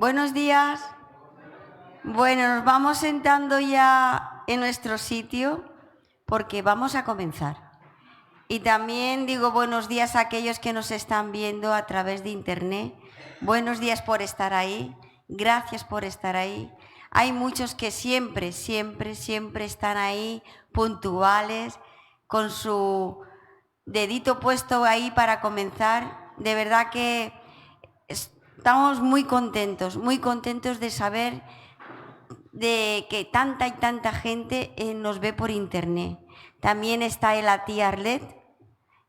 Buenos días. Bueno, nos vamos sentando ya en nuestro sitio porque vamos a comenzar. Y también digo buenos días a aquellos que nos están viendo a través de internet. Buenos días por estar ahí. Gracias por estar ahí. Hay muchos que siempre están ahí, puntuales, con su dedito puesto ahí para comenzar. De verdad que estamos muy contentos de saber de que tanta y tanta gente nos ve por internet. También está la tía Arlet,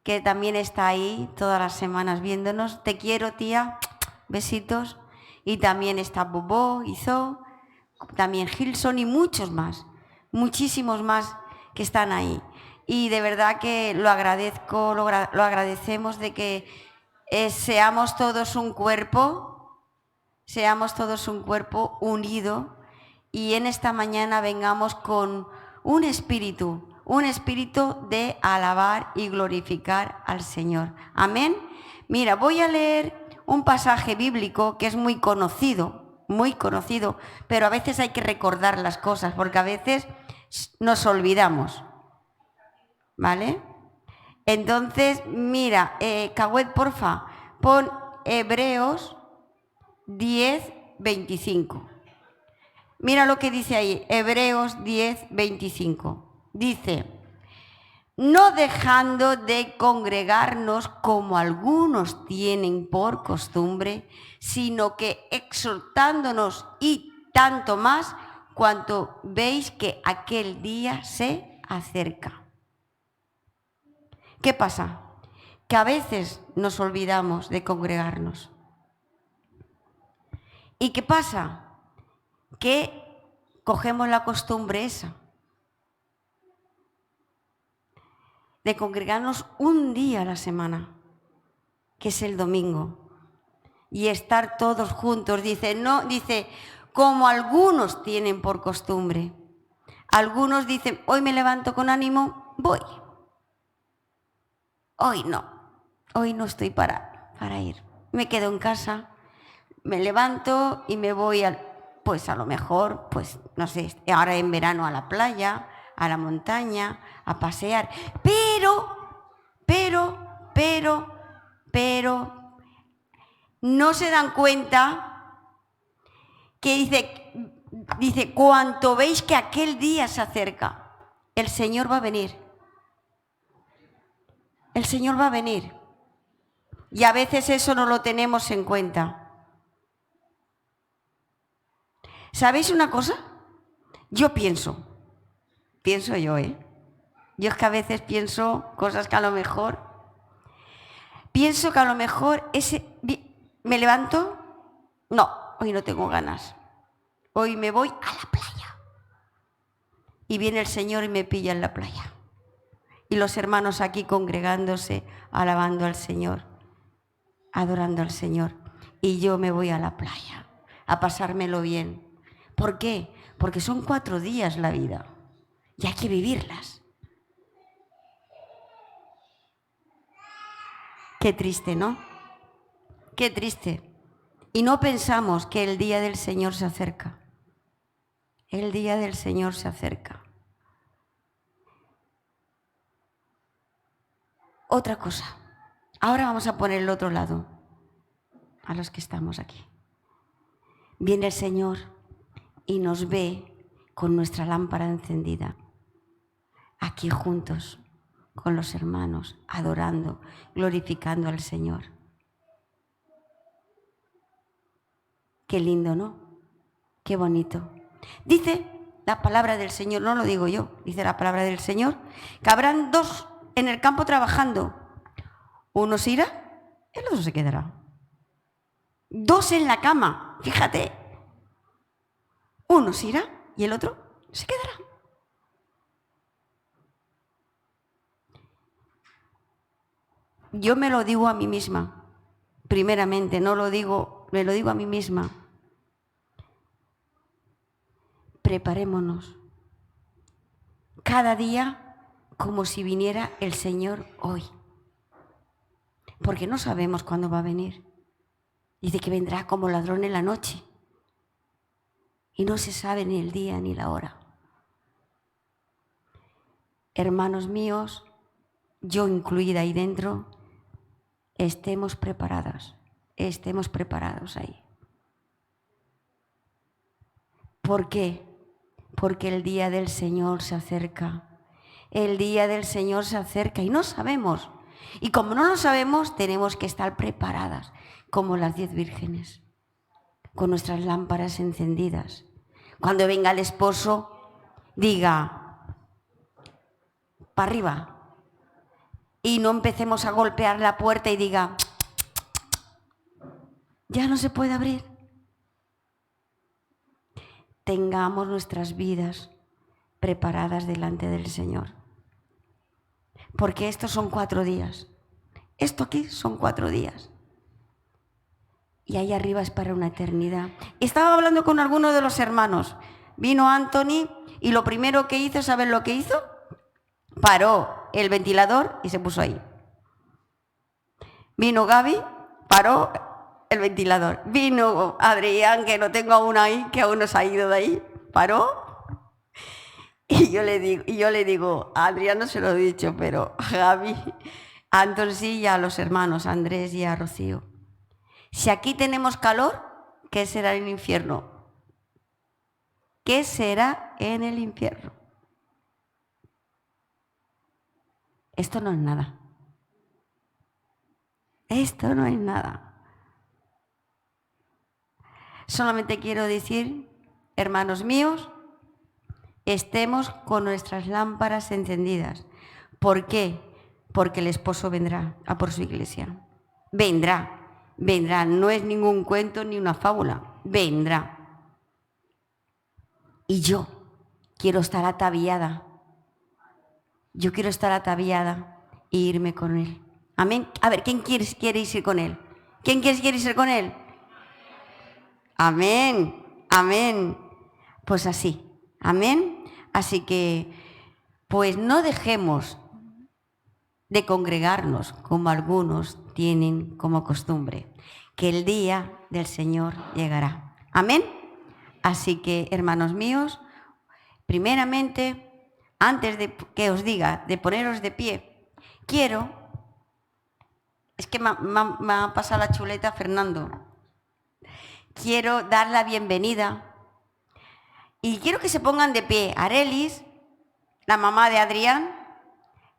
que también está ahí todas las semanas viéndonos. Te quiero, tía. Besitos. Y también está Bobo, Izo, también Gilson y muchos más, muchísimos más que están ahí. Y de verdad que lo agradezco, lo agradecemos de que seamos todos un cuerpo unido, y en esta mañana vengamos con un espíritu de alabar y glorificar al Señor. Amén. Mira, voy a leer un pasaje bíblico que es muy conocido, pero a veces hay que recordar las cosas porque a veces nos olvidamos. ¿Vale? Entonces, mira, Cahuet, porfa, pon Hebreos 10:25. Mira lo que dice ahí, Hebreos 10:25. Dice: no dejando de congregarnos como algunos tienen por costumbre, sino que exhortándonos, y tanto más cuanto veis que aquel día se acerca. ¿Qué pasa? Que a veces nos olvidamos de congregarnos. ¿Y qué pasa? Que cogemos la costumbre esa de congregarnos un día a la semana, que es el domingo, y estar todos juntos. Dice, como algunos tienen por costumbre. Algunos dicen, hoy me levanto con ánimo, voy. Hoy no estoy para ir. Me quedo en casa, me levanto y me voy pues a lo mejor, pues no sé, ahora en verano a la playa, a la montaña, a pasear. Pero no se dan cuenta que dice, cuanto veis que aquel día se acerca, el Señor va a venir. El Señor va a venir. Y a veces eso no lo tenemos en cuenta. ¿Sabéis una cosa? Yo pienso yo, Yo es que a veces pienso cosas que a lo mejor... me levanto, no, hoy no tengo ganas. Hoy me voy a la playa. Y viene el Señor y me pilla en la playa. Y los hermanos aquí congregándose, alabando al Señor, adorando al Señor. Y yo me voy a la playa, a pasármelo bien. ¿Por qué? Porque son 4 días la vida y hay que vivirlas. Qué triste, ¿no? Qué triste. Y no pensamos que el día del Señor se acerca. El día del Señor se acerca. Otra cosa. Ahora vamos a poner el otro lado, a los que estamos aquí. Viene el Señor y nos ve con nuestra lámpara encendida, aquí juntos con los hermanos, adorando, glorificando al Señor. Qué lindo, ¿no? Qué bonito. Dice la palabra del Señor, no lo digo yo, dice la palabra del Señor, que habrán 2 en el campo trabajando. Uno se irá, el otro se quedará. 2 en la cama, fíjate. Uno se irá y el otro se quedará. Yo me lo digo a mí misma, primeramente, me lo digo a mí misma. Preparémonos cada día como si viniera el Señor hoy, porque no sabemos cuándo va a venir. Dice que vendrá como ladrón en la noche. y no se sabe ni el día ni la hora. Hermanos míos, yo incluida ahí dentro, estemos preparados ahí. ¿Por qué? Porque el día del Señor se acerca. El día del Señor se acerca y no sabemos. Y como no lo sabemos, tenemos que estar preparadas, como las 10 vírgenes, con nuestras lámparas encendidas. Cuando venga el esposo, diga, para arriba. Y no empecemos a golpear la puerta y diga, ya no se puede abrir. Tengamos nuestras vidas preparadas delante del Señor. Porque estos son 4 días. Esto aquí son 4 días. Y ahí arriba es para una eternidad. Estaba hablando con alguno de los hermanos. Vino Anthony y lo primero que hizo, ¿saben lo que hizo? Paró el ventilador y se puso ahí. Vino Gaby, paró el ventilador. Vino Adrián, que lo tengo aún ahí, que aún no se ha ido de ahí, paró. Y yo le digo, a Adrián no se lo he dicho, pero a Gaby, a Anton sí, y a los hermanos, a Andrés y a Rocío. Si aquí tenemos calor, ¿qué será en el infierno? ¿Qué será en el infierno? Esto no es nada. Esto no es nada. Solamente quiero decir, hermanos míos, estemos con nuestras lámparas encendidas. ¿Por qué? Porque el esposo vendrá a por su iglesia. Vendrá. No es ningún cuento ni una fábula. Vendrá. Y yo quiero estar ataviada. Yo quiero estar ataviada e irme con él. Amén. A ver, ¿quién quiere irse con él? ¿Quién quiere irse con él? Amén. Amén. Pues así. Amén. Así que, pues no dejemos de congregarnos como algunos tienen como costumbre, que el día del Señor llegará. Amén. Así que, hermanos míos, primeramente, antes de que os diga de poneros de pie, es que me ha pasado la chuleta Fernando, quiero dar la bienvenida y quiero que se pongan de pie Arelis, la mamá de Adrián,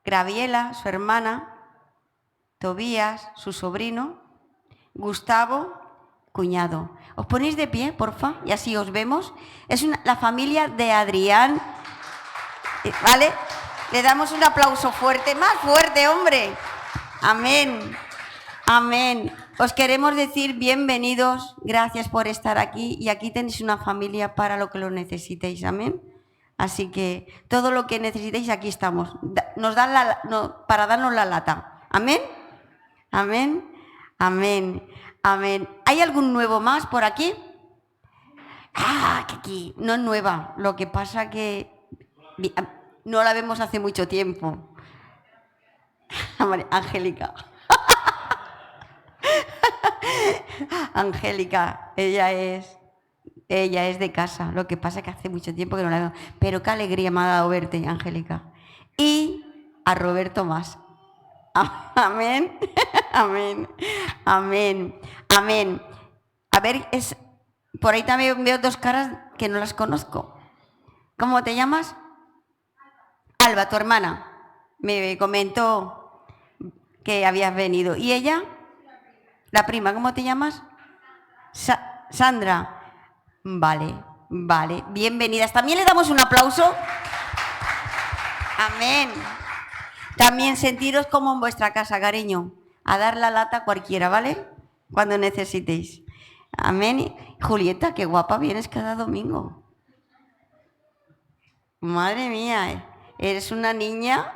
Graviela, su hermana, Tobías, su sobrino, Gustavo, cuñado. ¿Os ponéis de pie, porfa? Y así os vemos. Es la familia de Adrián. ¿Vale? Le damos un aplauso fuerte. Más fuerte, hombre. Amén. Amén. Os queremos decir bienvenidos. Gracias por estar aquí. Y aquí tenéis una familia para lo que lo necesitéis. Amén. Así que todo lo que necesitéis, aquí estamos. Nos dan para darnos la lata. Amén. Amén. Amén. Amén. ¿Hay algún nuevo más por aquí? Que aquí no es nueva. Lo que pasa que no la vemos hace mucho tiempo. Angélica. Angélica, ella es de casa. Lo que pasa es que hace mucho tiempo que no la veo. Pero qué alegría me ha dado verte, Angélica. Y a Roberto más. Amén. Amén. Amén. Amén. A ver, por ahí también veo 2 caras que no las conozco. ¿Cómo te llamas? Alba, tu hermana. Me comentó que habías venido. ¿Y ella? La prima. ¿Cómo te llamas? Sandra. Vale. Bienvenidas. También le damos un aplauso. Amén. También sentiros como en vuestra casa, cariño. A dar la lata a cualquiera, ¿vale? Cuando necesitéis. Amén. Julieta, qué guapa vienes cada domingo. Madre mía, eres una niña,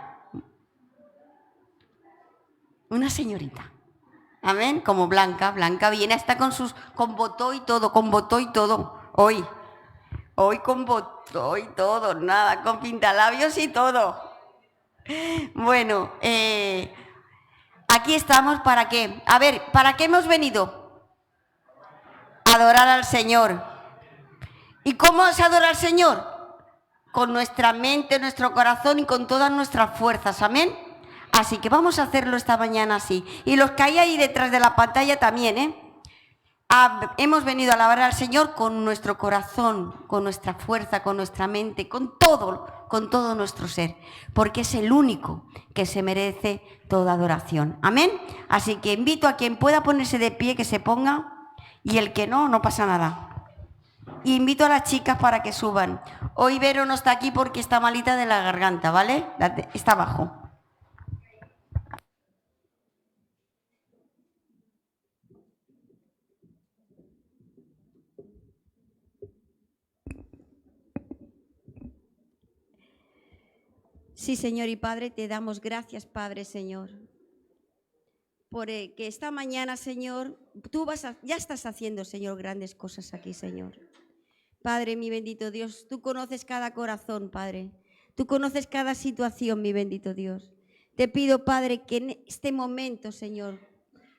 una señorita. Amén. Como Blanca. Blanca viene hasta con botó y todo. Hoy con botó y todo. Nada, con pintalabios y todo. Bueno, aquí estamos, ¿para qué? A ver, ¿para qué hemos venido? Adorar al Señor. ¿Y cómo se adora al Señor? Con nuestra mente, nuestro corazón y con todas nuestras fuerzas, amén. Así que vamos a hacerlo esta mañana así. Y los que hay ahí detrás de la pantalla también, hemos venido a alabar al Señor con nuestro corazón, con nuestra fuerza, con nuestra mente, con todo nuestro ser, porque es el único que se merece toda adoración. Amén. Así que invito a quien pueda ponerse de pie que se ponga, y el que no, no pasa nada. Y invito a las chicas para que suban. Hoy Vero no está aquí porque está malita de la garganta, ¿vale? Está abajo. Sí, Señor y Padre, te damos gracias, Padre, Señor, por que esta mañana, Señor, ya estás haciendo, Señor, grandes cosas aquí, Señor. Padre, mi bendito Dios, tú conoces cada corazón, Padre. Tú conoces cada situación, mi bendito Dios. Te pido, Padre, que en este momento, Señor,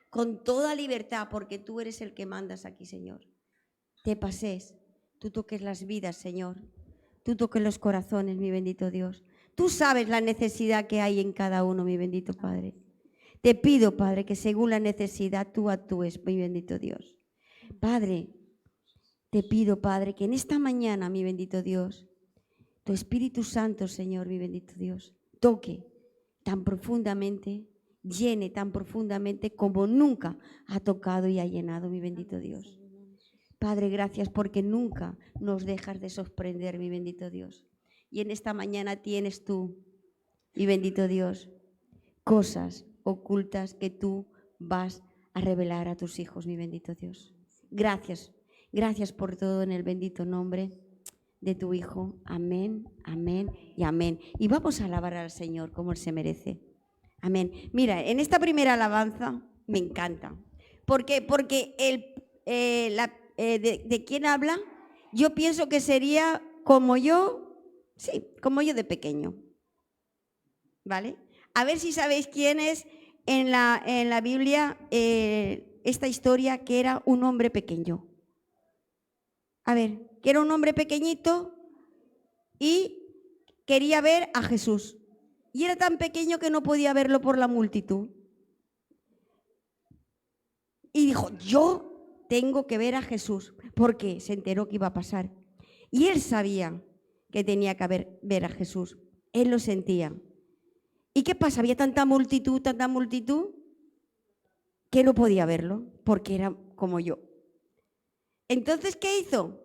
con toda libertad, porque tú eres el que mandas aquí, Señor, te pases, tú toques las vidas, Señor. Tú toques los corazones, mi bendito Dios. Tú sabes la necesidad que hay en cada uno, mi bendito Padre. Te pido, Padre, que según la necesidad tú actúes, mi bendito Dios. Padre, te pido, Padre, que en esta mañana, mi bendito Dios, tu Espíritu Santo, Señor, mi bendito Dios, toque tan profundamente, llene tan profundamente como nunca ha tocado y ha llenado, mi bendito Dios. Padre, gracias porque nunca nos dejas de sorprender, mi bendito Dios. Y en esta mañana tienes tú, mi bendito Dios, cosas ocultas que tú vas a revelar a tus hijos, mi bendito Dios. Gracias, gracias por todo en el bendito nombre de tu Hijo. Amén, amén y amén. Y vamos a alabar al Señor como Él se merece. Amén. Mira, en esta primera alabanza me encanta. ¿Por qué? Porque de quién habla, yo pienso que sería como yo, sí, como yo de pequeño. ¿Vale? A ver si sabéis quién es en la Biblia esta historia, que era un hombre pequeño. A ver, que era un hombre pequeñito y quería ver a Jesús. Y era tan pequeño que no podía verlo por la multitud. Y dijo, yo tengo que ver a Jesús, porque se enteró que iba a pasar. Y él sabía que tenía que ver a Jesús. Él lo sentía. ¿Y qué pasa? Había tanta multitud, que no podía verlo, porque era como yo. Entonces, ¿qué hizo?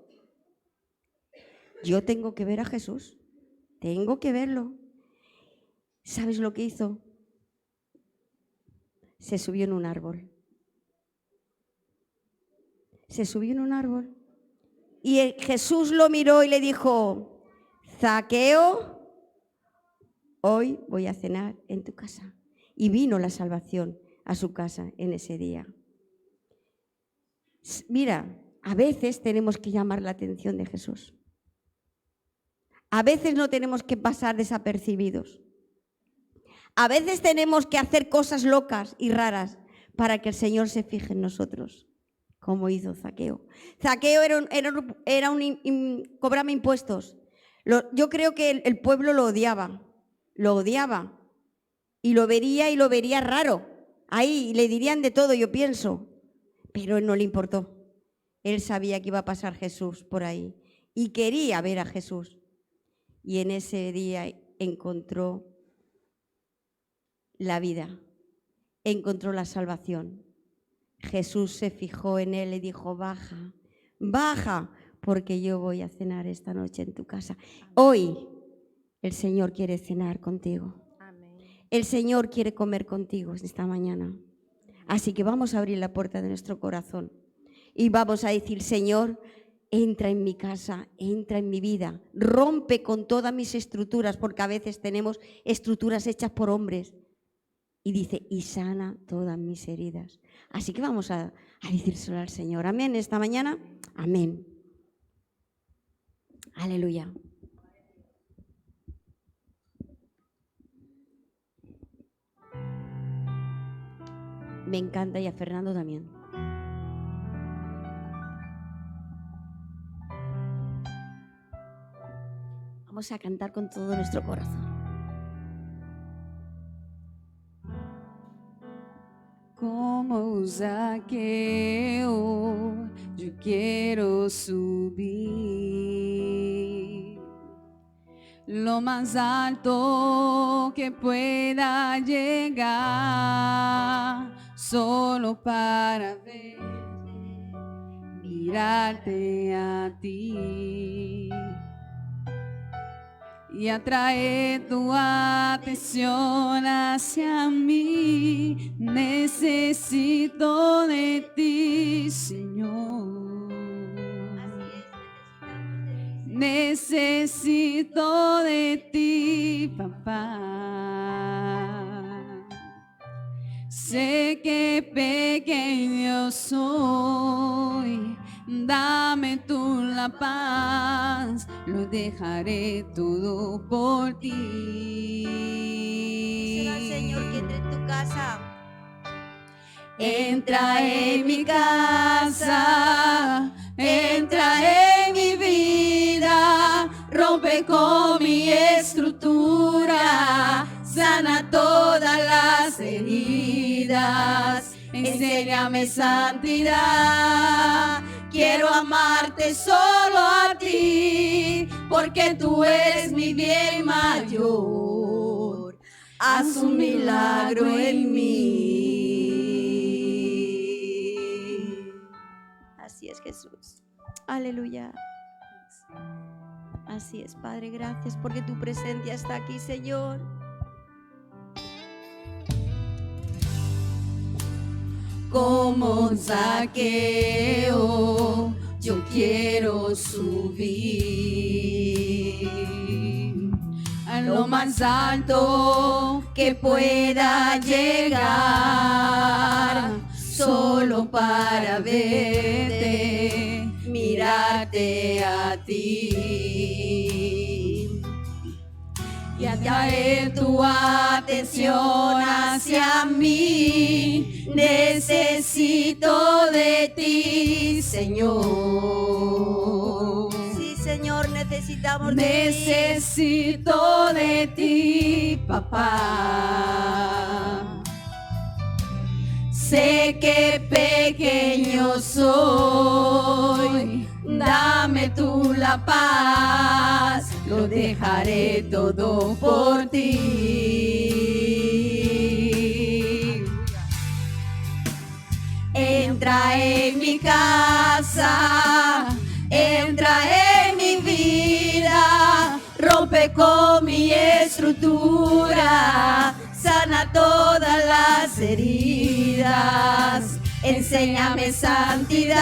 Yo tengo que ver a Jesús. Tengo que verlo. ¿Sabes lo que hizo? Se subió en un árbol. Se subió en un árbol. Y Jesús lo miró y le dijo, Zaqueo, hoy voy a cenar en tu casa. Y vino la salvación a su casa en ese día. Mira, a veces tenemos que llamar la atención de Jesús. A veces no tenemos que pasar desapercibidos. A veces tenemos que hacer cosas locas y raras para que el Señor se fije en nosotros, como hizo Zaqueo. Zaqueo cobraba impuestos. Yo creo que el pueblo lo odiaba y lo vería raro. Ahí le dirían de todo, yo pienso, pero él no le importó. Él sabía que iba a pasar Jesús por ahí y quería ver a Jesús. Y en ese día encontró la vida, encontró la salvación. Jesús se fijó en él y dijo, baja, baja, porque yo voy a cenar esta noche en tu casa. Hoy el Señor quiere cenar contigo. El Señor quiere comer contigo esta mañana. Así que vamos a abrir la puerta de nuestro corazón y vamos a decir, Señor, entra en mi casa, entra en mi vida, rompe con todas mis estructuras, porque a veces tenemos estructuras hechas por hombres. Y dice, y sana todas mis heridas. Así que vamos a decírselo al Señor. Amén, esta mañana. Amén. Aleluya. Me encanta, y a Fernando también. Vamos a cantar con todo nuestro corazón. Como Zaqueo, yo quiero subir lo más alto que pueda llegar, solo para ver, mirarte a ti y atraer tu atención hacia mí. Necesito de ti, Señor. Necesito de ti, papá. Sé que pequeño soy, dame tú la paz, lo dejaré todo por ti. Será el Señor que entre en tu casa. Entra en mi casa, entra en mi vida, rompe con mi estructura, sana todas las heridas, enséñame santidad. Quiero amarte solo a ti, porque tú eres mi bien mayor. Haz un milagro en mí. Así es, Jesús. Aleluya. Así es, Padre, gracias porque tu presencia está aquí, Señor. Como Zaqueo, yo quiero subir a lo más alto que pueda llegar, solo para verte, mirarte a ti y atraer tu atención hacia mí. Necesito de ti, Señor. Sí, Señor, necesitamos de ti. Necesito de ti, papá. Sé que pequeño soy, dame tú la paz, lo dejaré todo por ti. Entra en mi casa, entra en mi vida, rompe con mi estructura, sana todas las heridas, enséñame santidad.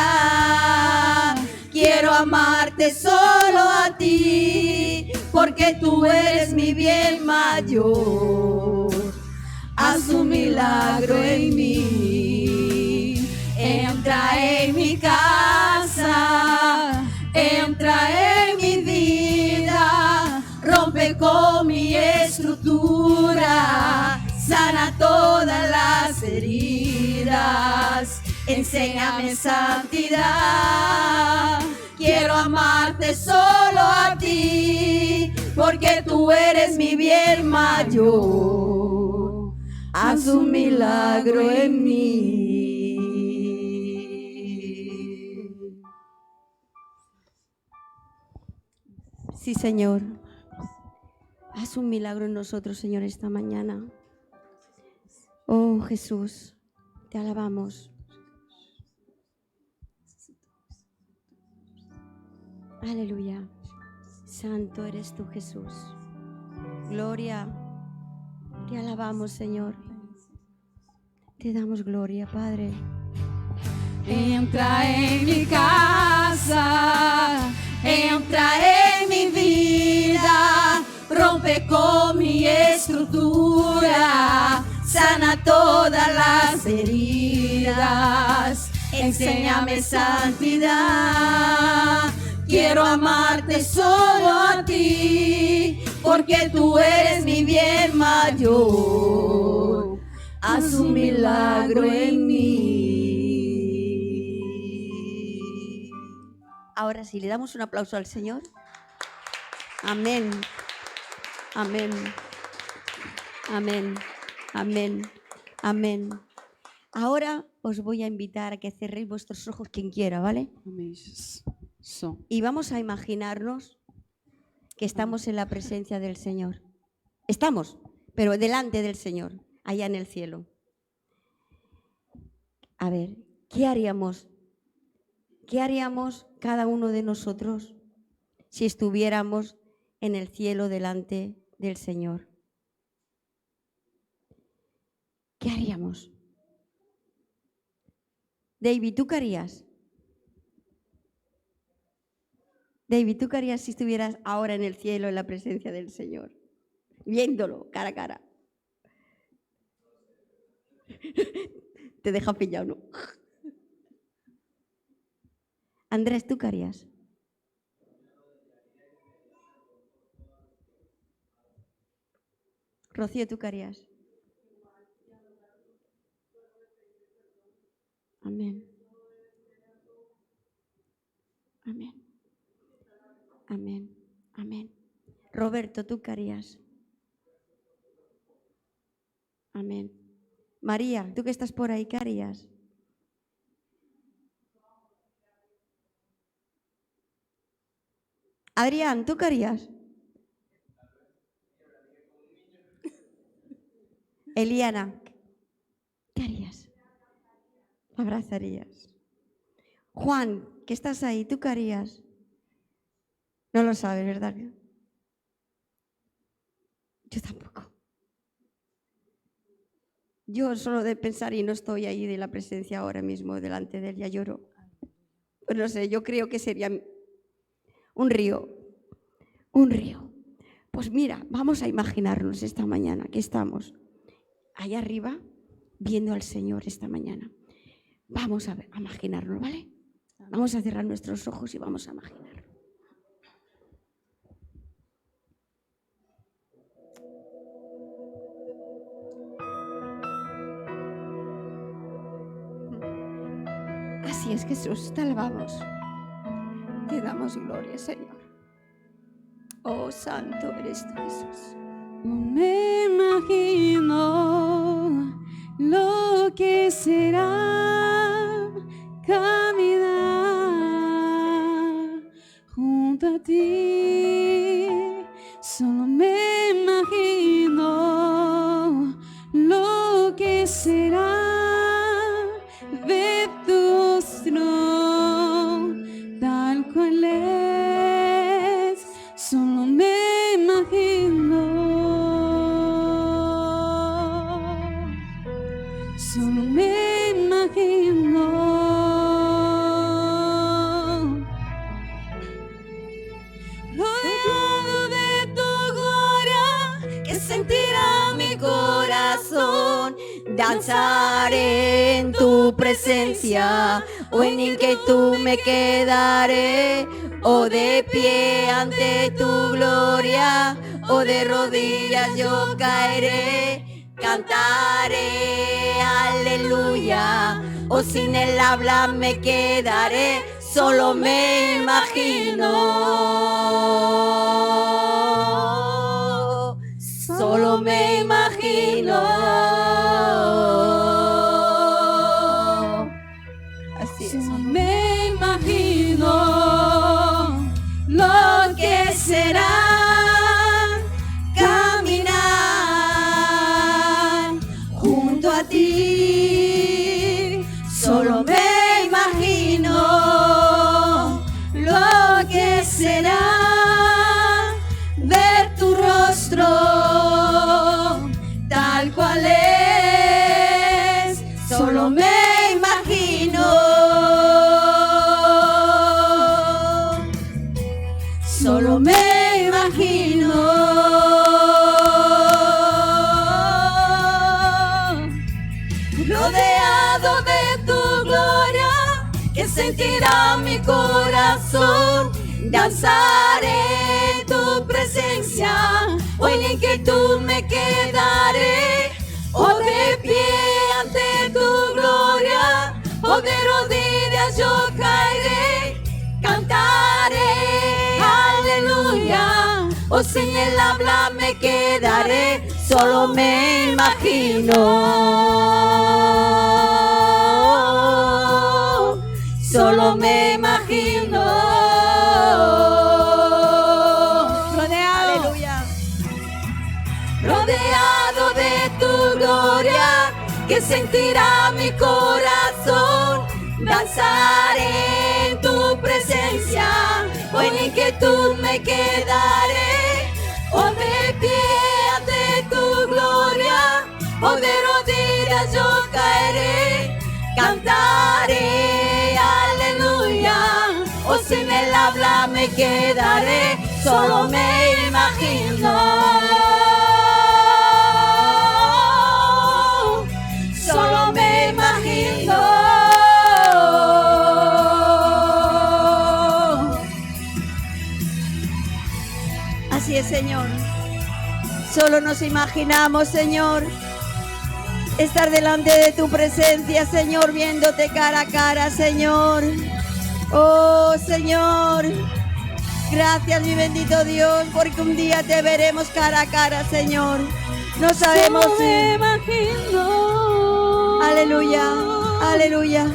Quiero amarte solo a ti, porque tú eres mi bien mayor. Haz un milagro en mí. Entra en mi casa, entra en mi vida, rompe con mi estructura, sana todas las heridas, enséñame santidad. Quiero amarte solo a ti, porque tú eres mi bien mayor. Haz un milagro en mí. Sí, Señor. Haz un milagro en nosotros, Señor, esta mañana. Oh, Jesús, te alabamos. Aleluya. Santo eres tú, Jesús. Gloria. Te alabamos, Señor. Te damos gloria, Padre. Entra en mi casa, entra en mi vida, rompe con mi estructura, sana todas las heridas, enséñame santidad. Quiero amarte solo a ti, porque tú eres mi bien mayor. Haz un milagro en mí. Ahora sí, le damos un aplauso al Señor. Amén. Amén. Amén. Amén. Amén. Ahora os voy a invitar a que cerréis vuestros ojos quien quiera, ¿vale? Y vamos a imaginarnos que estamos en la presencia del Señor. Estamos, pero delante del Señor, allá en el cielo. A ver, ¿qué haríamos? ¿Qué haríamos cada uno de nosotros si estuviéramos en el cielo delante del Señor? ¿Qué haríamos? David, ¿tú qué harías? David, ¿tú qué harías si estuvieras ahora en el cielo en la presencia del Señor? Viéndolo cara a cara. Te deja pillado, ¿no? Andrés, ¿tú qué harías? Rocío, ¿tú qué harías? Amén. Amén. Amén. Amén. Roberto, ¿tú qué harías? Amén. María, tú que estás por ahí, ¿qué harías? Adrián, ¿tú qué harías? Eliana, ¿qué harías? ¿Me abrazarías? Juan, que estás ahí, ¿tú qué harías? No lo sabes, ¿verdad? Yo tampoco. Yo solo de pensar y no estoy ahí de la presencia ahora mismo delante de él, ya lloro. Pues no sé, yo creo que sería un río. Un río. Pues mira, vamos a imaginarnos esta mañana que estamos allá arriba viendo al Señor esta mañana. Vamos a imaginarlo, ¿vale? Vamos a cerrar nuestros ojos y vamos a imaginarlo. Así es, Jesús, te alabamos. Te damos gloria, Señor. Oh, santo eres tú, Jesús. No me imagino lo que será caminar junto a ti. Solo me imagino lo que será ver tu rostro tal cual es. Solo me imagino. Solo me imagino rodeado de tu gloria, que sentirá mi corazón. Danzaré en tu presencia, o en inquietud me quedaré, o de pie ante tu gloria, o de rodillas yo caeré. Cantaré aleluya, o sin el habla me quedaré, solo me imagino, solo me imagino. Así es. Solo me imagino lo que será caminar junto a ti. Solo me imagino lo que será ver tu rostro tal cual es. Solo me imagino. Solo me imagino rodeado de tu gloria, que sentirá mi corazón. Danzaré en tu presencia, o en inquietud me quedaré, o de pie ante tu gloria, o de rodillas yo caeré. Cantaré aleluya, o sin el habla me quedaré, solo me imagino, solo me imagino. Aleluya. Rodeado de tu gloria, que sentirá mi corazón. Danzaré en tu presencia, o en inquietud me quedaré. O de pie ante tu gloria, o de rodillas yo caeré. Cantaré aleluya, o sin el habla me quedaré, solo me imagino. Solo me imagino. Así es, Señor. Solo nos imaginamos, Señor, estar delante de tu presencia, Señor, viéndote cara a cara, Señor. Oh, Señor, gracias, mi bendito Dios, porque un día te veremos cara a cara, Señor. No sabemos Solo si... me imagino. Aleluya, aleluya,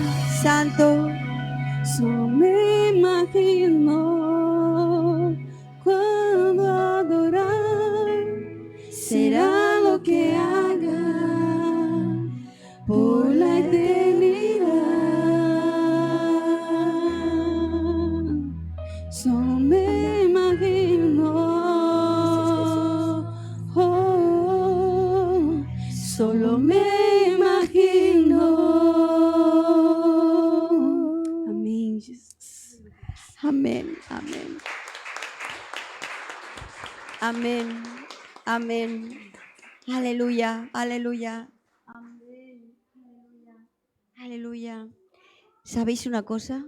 santo. Solo me imagino cuando adorar será lo que haga por la eternidad. Solo me imagino, solo me imagino. Amén, Jesús. Amén, amén. Amén, amén. Aleluya, aleluya. Amén, aleluya. Aleluya. ¿Sabéis una cosa?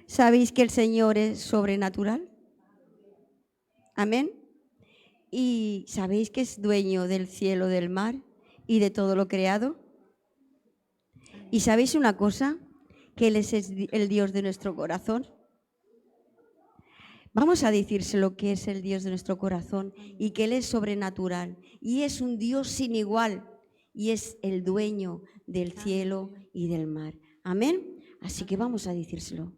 ¿Sabéis que el Señor es sobrenatural? Amén. ¿Y sabéis que es dueño del cielo, del mar y de todo lo creado? ¿Y sabéis una cosa? Que Él es el Dios de nuestro corazón. Vamos a decírselo, que es el Dios de nuestro corazón y que Él es sobrenatural y es un Dios sin igual y es el dueño del cielo y del mar. Amén. Así que vamos a decírselo.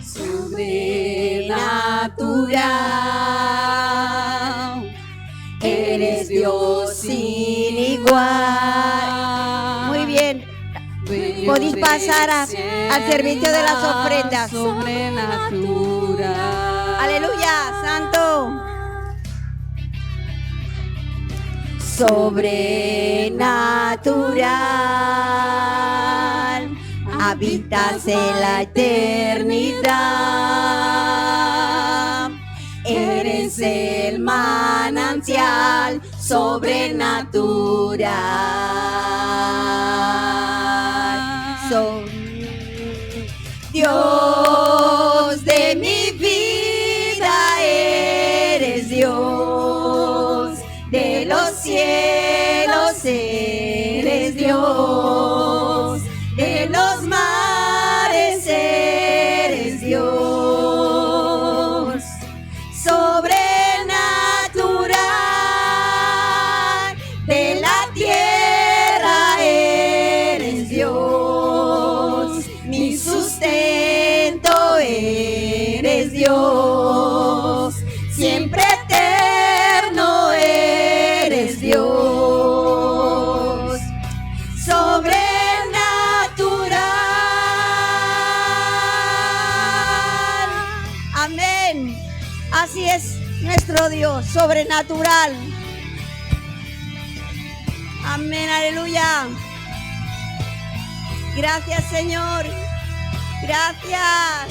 Sobrenatural, eres Dios sin igual. Muy bien. Podéis pasar al servicio de las ofrendas. Sobrenatural. Aleluya, santo. Sobrenatural, habitas en la eternidad. Eres el manantial sobrenatural. Dios de mi vida, eres Dios de los cielos, eres Dios de los mares, eres Dios sobrenatural, de la tierra eres Dios, mi sustento eres Dios, siempre eterno eres Dios sobrenatural. Amén. Así es nuestro Dios sobrenatural. Amén, aleluya. Gracias, Señor. Gracias.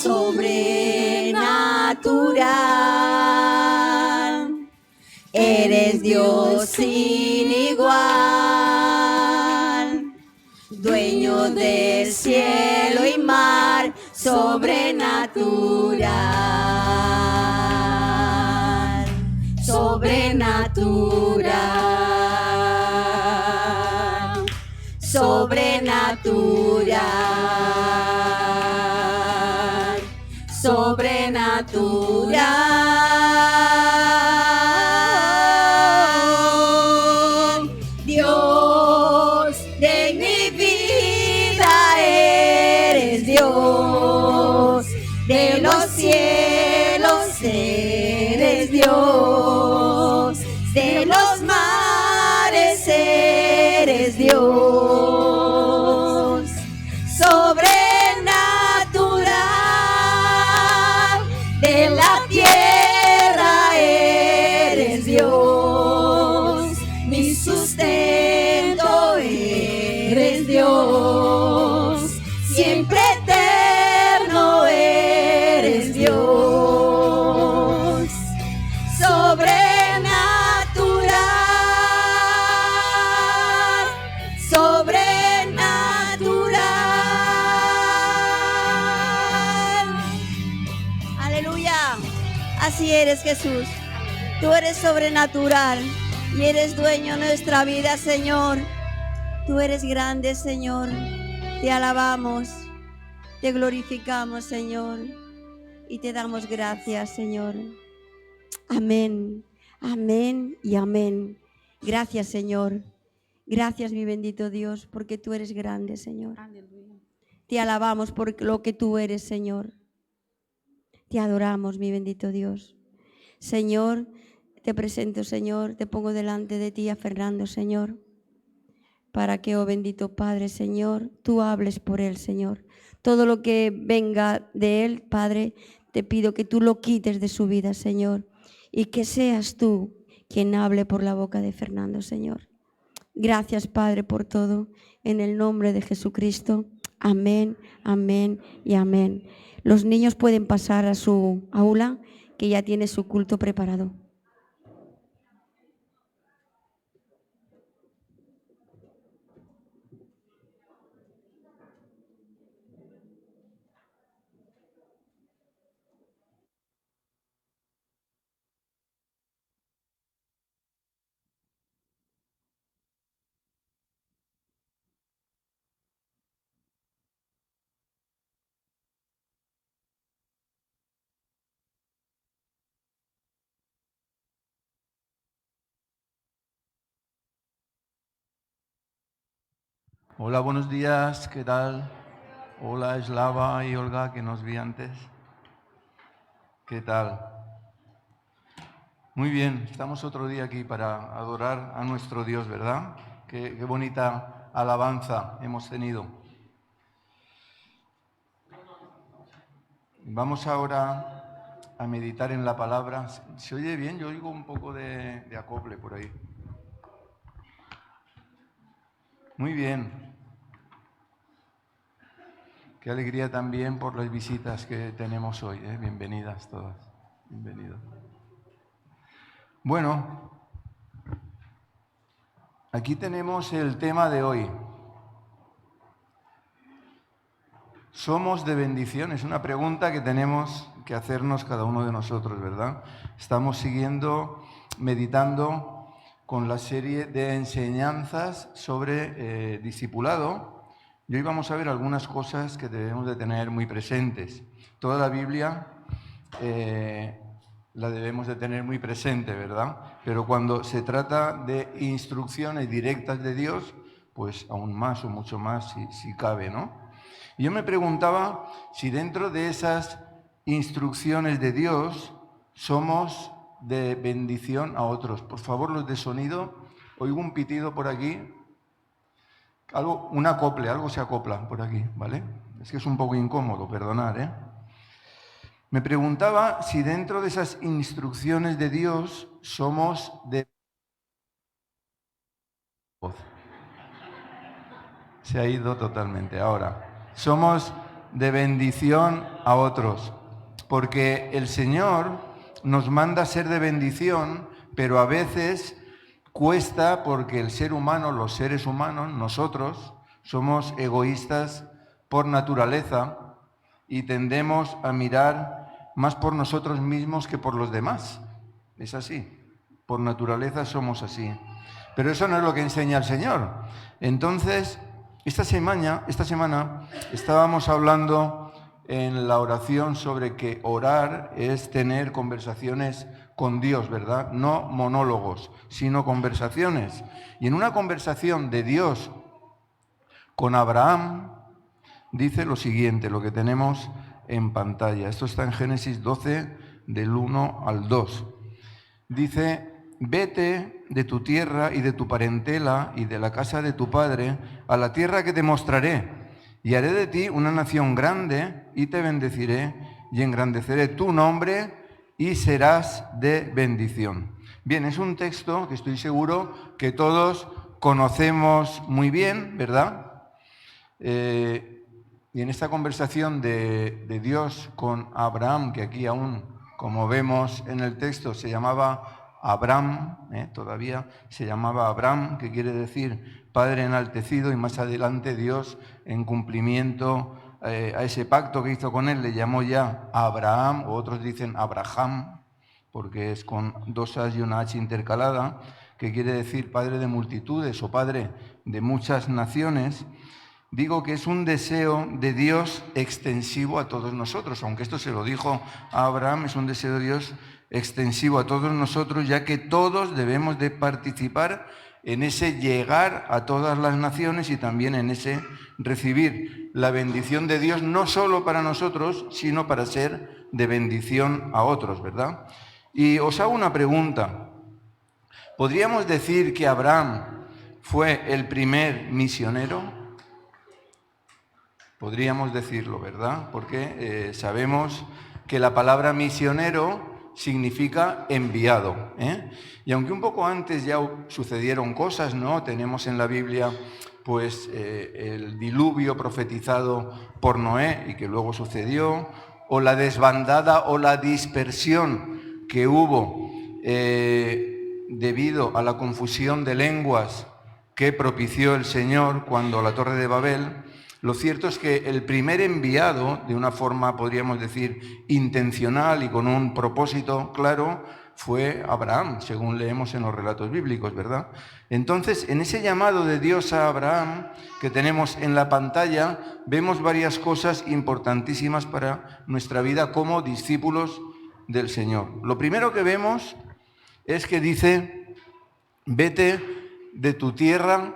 Sobrenatural, eres Dios sin igual. dueño del cielo y mar, sobrenatural, sobrenatural, sobrenatural, sobrenatural. Dios de mi vida eres Dios, de los cielos eres Dios, de los mares eres Dios, sobrenatural, de la tierra eres Dios, mi sustento eres Dios, siempre eterno eres Dios, sobrenatural, sobrenatural. Aleluya. Así eres, Jesús. Tú eres sobrenatural y eres dueño de nuestra vida, Señor. Tú eres grande, Señor. Te alabamos, te glorificamos, Señor, y te damos gracias, Señor. Amén, amén y amén. Gracias, Señor. Gracias, mi bendito Dios, porque tú eres grande, Señor. Te alabamos por lo que tú eres, Señor. Te adoramos, mi bendito Dios. Señor, te presento, Señor, te pongo delante de ti a Fernando, Señor, para que, oh bendito Padre, Señor, tú hables por él, Señor. Todo lo que venga de él, Padre, te pido que tú lo quites de su vida, Señor, y que seas tú quien hable por la boca de Fernando, Señor. Gracias, Padre, por todo. En el nombre de Jesucristo. Amén, amén y amén. Los niños pueden pasar a su aula, que ya tiene su culto preparado. Hola, buenos días, ¿qué tal? Hola, Slava y Olga, que nos vi antes. ¿Qué tal? Muy bien, estamos otro día aquí para adorar a nuestro Dios, ¿verdad? Qué bonita alabanza hemos tenido. Vamos ahora a meditar en la palabra. ¿Se oye bien? Yo oigo un poco de acople por ahí. Muy bien. Qué alegría también por las visitas que tenemos hoy. Bienvenidas todas. Bienvenidos. Bueno, aquí tenemos el tema de hoy. ¿Somos de bendición? Es una pregunta que tenemos que hacernos cada uno de nosotros, ¿verdad? Estamos meditando con la serie de enseñanzas sobre discipulado. Y hoy vamos a ver algunas cosas que debemos de tener muy presentes. Toda la Biblia la debemos de tener muy presente, ¿verdad? Pero cuando se trata de instrucciones directas de Dios, pues aún más o mucho más si cabe, ¿no? Y yo me preguntaba si dentro de esas instrucciones de Dios somos de bendición a otros. Por favor, los de sonido, oigo un pitido por aquí. Un acople, algo se acopla por aquí, ¿vale? Es que es un poco incómodo, perdonad, ¿eh? Me preguntaba si dentro de esas instrucciones de Dios somos de... Se ha ido totalmente. Ahora, somos de bendición a otros, porque el Señor nos manda ser de bendición, pero a veces cuesta porque el ser humano, los seres humanos, nosotros, Somos egoístas por naturaleza y tendemos a mirar más por nosotros mismos que por los demás. Es así. Por naturaleza somos así. Pero eso no es lo que enseña el Señor. Entonces, esta semana estábamos hablando en la oración sobre que orar es tener conversaciones con Dios, ¿verdad? No monólogos, sino conversaciones. Y en una conversación de Dios con Abraham, dice lo siguiente, lo que tenemos en pantalla. Esto está en Génesis 12, del 1 al 2. Dice: vete de tu tierra y de tu parentela y de la casa de tu padre a la tierra que te mostraré, y haré de ti una nación grande, y te bendeciré, y engrandeceré tu nombre, y serás de bendición. Bien, es un texto que estoy seguro que todos conocemos muy bien, ¿verdad? Y en esta conversación de Dios con Abraham, que aquí aún, como vemos en el texto, se llamaba Abram, todavía se llamaba Abram, que quiere decir Padre enaltecido, y más adelante Dios, en cumplimiento a ese pacto que hizo con él, le llamó ya Abraham, o otros dicen Abraham, porque es con dos A's y una H intercalada, que quiere decir Padre de multitudes o Padre de muchas naciones. Digo que es un deseo de Dios extensivo a todos nosotros, aunque esto se lo dijo a Abraham, es un deseo de Dios extensivo a todos nosotros, ya que todos debemos de participar en ese llegar a todas las naciones y también en ese recibir la bendición de Dios, no solo para nosotros, sino para ser de bendición a otros, ¿verdad? Y os hago una pregunta. ¿Podríamos decir que Abraham fue el primer misionero? Podríamos decirlo, ¿verdad? Porque sabemos que la palabra misionero significa enviado, Y aunque un poco antes ya sucedieron cosas, ¿no? Tenemos en la Biblia pues el diluvio profetizado por Noé y que luego sucedió, o la desbandada o la dispersión que hubo debido a la confusión de lenguas que propició el Señor cuando la Torre de Babel. Lo cierto es que el primer enviado, de una forma, podríamos decir, intencional y con un propósito claro, fue Abraham, según leemos en los relatos bíblicos, ¿verdad? Entonces, en ese llamado de Dios a Abraham que tenemos en la pantalla, vemos varias cosas importantísimas para nuestra vida como discípulos del Señor. Lo primero que vemos es que dice: vete de tu tierra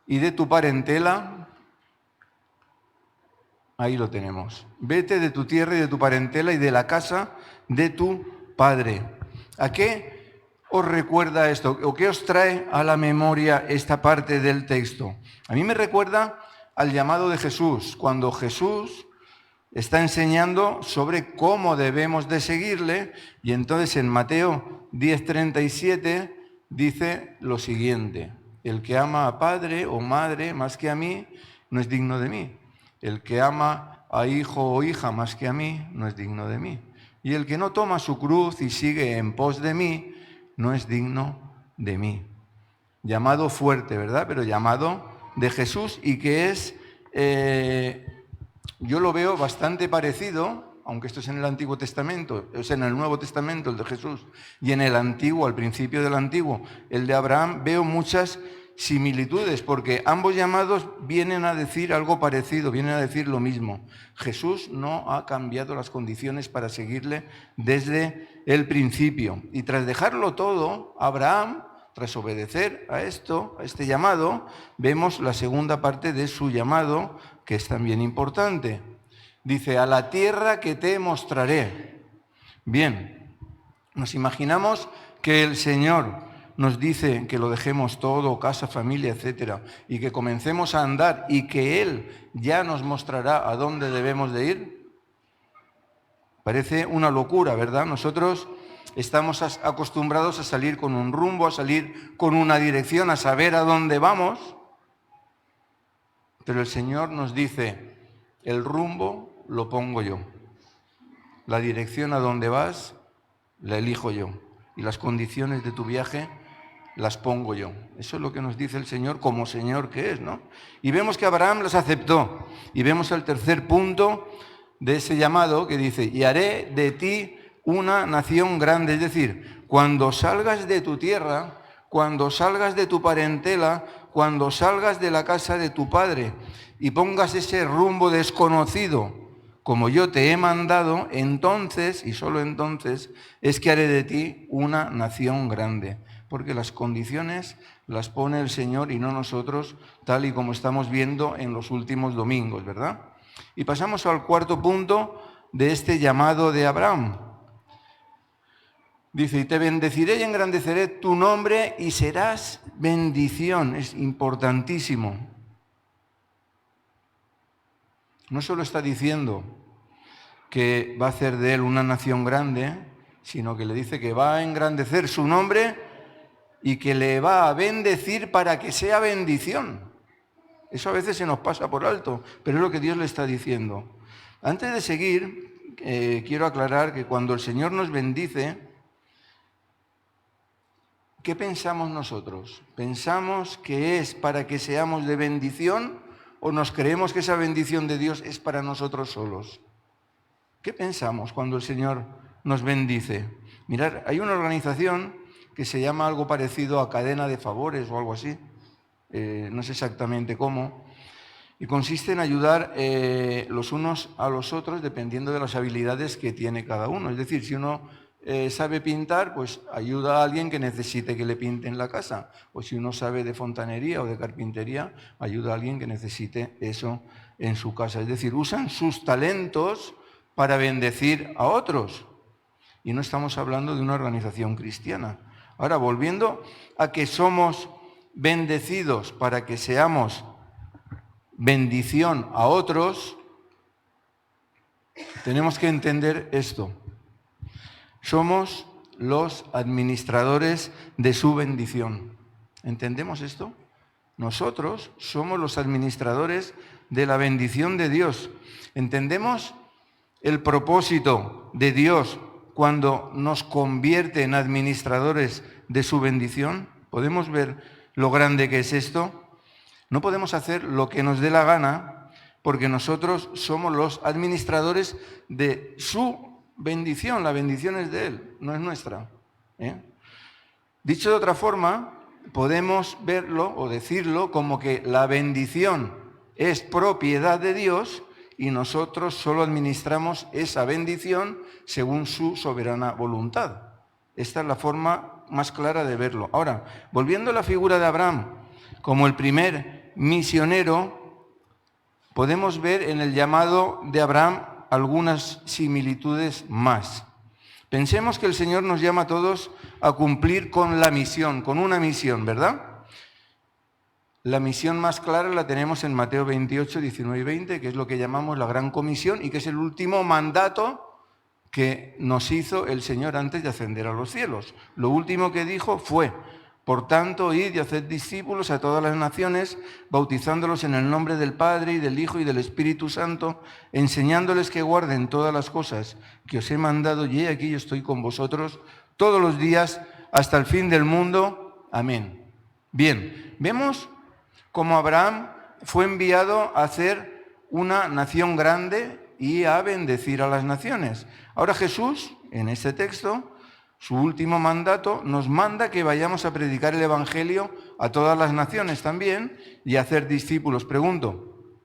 y de tu parentela. Ahí lo tenemos. Vete de tu tierra y de tu parentela y de la casa de tu padre. ¿A qué os recuerda esto? ¿O qué os trae a la memoria esta parte del texto? A mí me recuerda al llamado de Jesús, cuando Jesús está enseñando sobre cómo debemos de seguirle, y entonces en Mateo 10:37 dice lo siguiente: el que ama a padre o madre más que a mí, no es digno de mí. El que ama a hijo o hija más que a mí, no es digno de mí. Y el que no toma su cruz y sigue en pos de mí, no es digno de mí. Llamado fuerte, ¿verdad? Pero llamado de Jesús, y que es, yo lo veo bastante parecido, aunque esto es en el Antiguo Testamento, es en el Nuevo Testamento el de Jesús, y en el Antiguo, al principio del Antiguo, el de Abraham, veo muchas similitudes, porque ambos llamados vienen a decir algo parecido, vienen a decir lo mismo. Jesús no ha cambiado las condiciones para seguirle desde el principio. Y tras dejarlo todo, Abraham, tras obedecer a este llamado, vemos la segunda parte de su llamado, que es también importante. Dice: a la tierra que te mostraré. Bien, nos imaginamos que el Señor nos dice que lo dejemos todo, casa, familia, etcétera, y que comencemos a andar y que Él ya nos mostrará a dónde debemos de ir. Parece una locura, ¿verdad? Nosotros estamos acostumbrados a salir con un rumbo, a salir con una dirección, a saber a dónde vamos, pero el Señor nos dice: el rumbo lo pongo yo, la dirección a dónde vas la elijo yo, y las condiciones de tu viaje las pongo yo. Eso es lo que nos dice el Señor como Señor que es, ¿no? Y vemos que Abraham las aceptó. Y vemos el tercer punto de ese llamado que dice, y haré de ti una nación grande. Es decir, cuando salgas de tu tierra, cuando salgas de tu parentela, cuando salgas de la casa de tu padre y pongas ese rumbo desconocido, como yo te he mandado, entonces, y solo entonces, es que haré de ti una nación grande. Porque las condiciones las pone el Señor y no nosotros, tal y como estamos viendo en los últimos domingos, ¿verdad? Y pasamos al cuarto punto de este llamado de Abraham. Dice, y te bendeciré y engrandeceré tu nombre y serás bendición. Es importantísimo. No solo está diciendo que va a hacer de él una nación grande, sino que le dice que va a engrandecer su nombre y que le va a bendecir para que sea bendición. Eso a veces se nos pasa por alto, pero es lo que Dios le está diciendo. Antes de seguir, quiero aclarar que cuando el Señor nos bendice, ¿qué pensamos nosotros? ¿Pensamos que es para que seamos de bendición o nos creemos que esa bendición de Dios es para nosotros solos? ¿Qué pensamos cuando el Señor nos bendice? Mirad, hay una organización que se llama algo parecido a cadena de favores o algo así, no sé exactamente cómo, y consiste en ayudar los unos a los otros dependiendo de las habilidades que tiene cada uno. Es decir, si uno sabe pintar, pues ayuda a alguien que necesite que le pinten la casa, o si uno sabe de fontanería o de carpintería, ayuda a alguien que necesite eso en su casa. Es decir, usan sus talentos para bendecir a otros. Y no estamos hablando de una organización cristiana. Ahora, volviendo a que somos bendecidos para que seamos bendición a otros, tenemos que entender esto. Somos los administradores de su bendición. ¿Entendemos esto? Nosotros somos los administradores de la bendición de Dios. ¿Entendemos el propósito de Dios cuando nos convierte en administradores de su bendición? ¿Podemos ver lo grande que es esto? No podemos hacer lo que nos dé la gana porque nosotros somos los administradores de su bendición. La bendición es de Él, no es nuestra. Dicho de otra forma, podemos verlo o decirlo como que la bendición es propiedad de Dios y nosotros solo administramos esa bendición según su soberana voluntad. Esta es la forma más clara de verlo. Ahora, volviendo a la figura de Abraham como el primer misionero, podemos ver en el llamado de Abraham algunas similitudes más. Pensemos que el Señor nos llama a todos a cumplir con la misión, con una misión, ¿verdad? La misión más clara la tenemos en Mateo 28, 19 y 20, que es lo que llamamos la Gran Comisión y que es el último mandato que nos hizo el Señor antes de ascender a los cielos. Lo último que dijo fue, por tanto, id y haced discípulos a todas las naciones, bautizándolos en el nombre del Padre y del Hijo y del Espíritu Santo, enseñándoles que guarden todas las cosas que os he mandado, y he aquí yo estoy con vosotros todos los días hasta el fin del mundo. Amén. Bien, vemos cómo Abraham fue enviado a hacer una nación grande y a bendecir a las naciones. Ahora Jesús, en este texto, su último mandato, nos manda que vayamos a predicar el Evangelio a todas las naciones también y a hacer discípulos. Pregunto,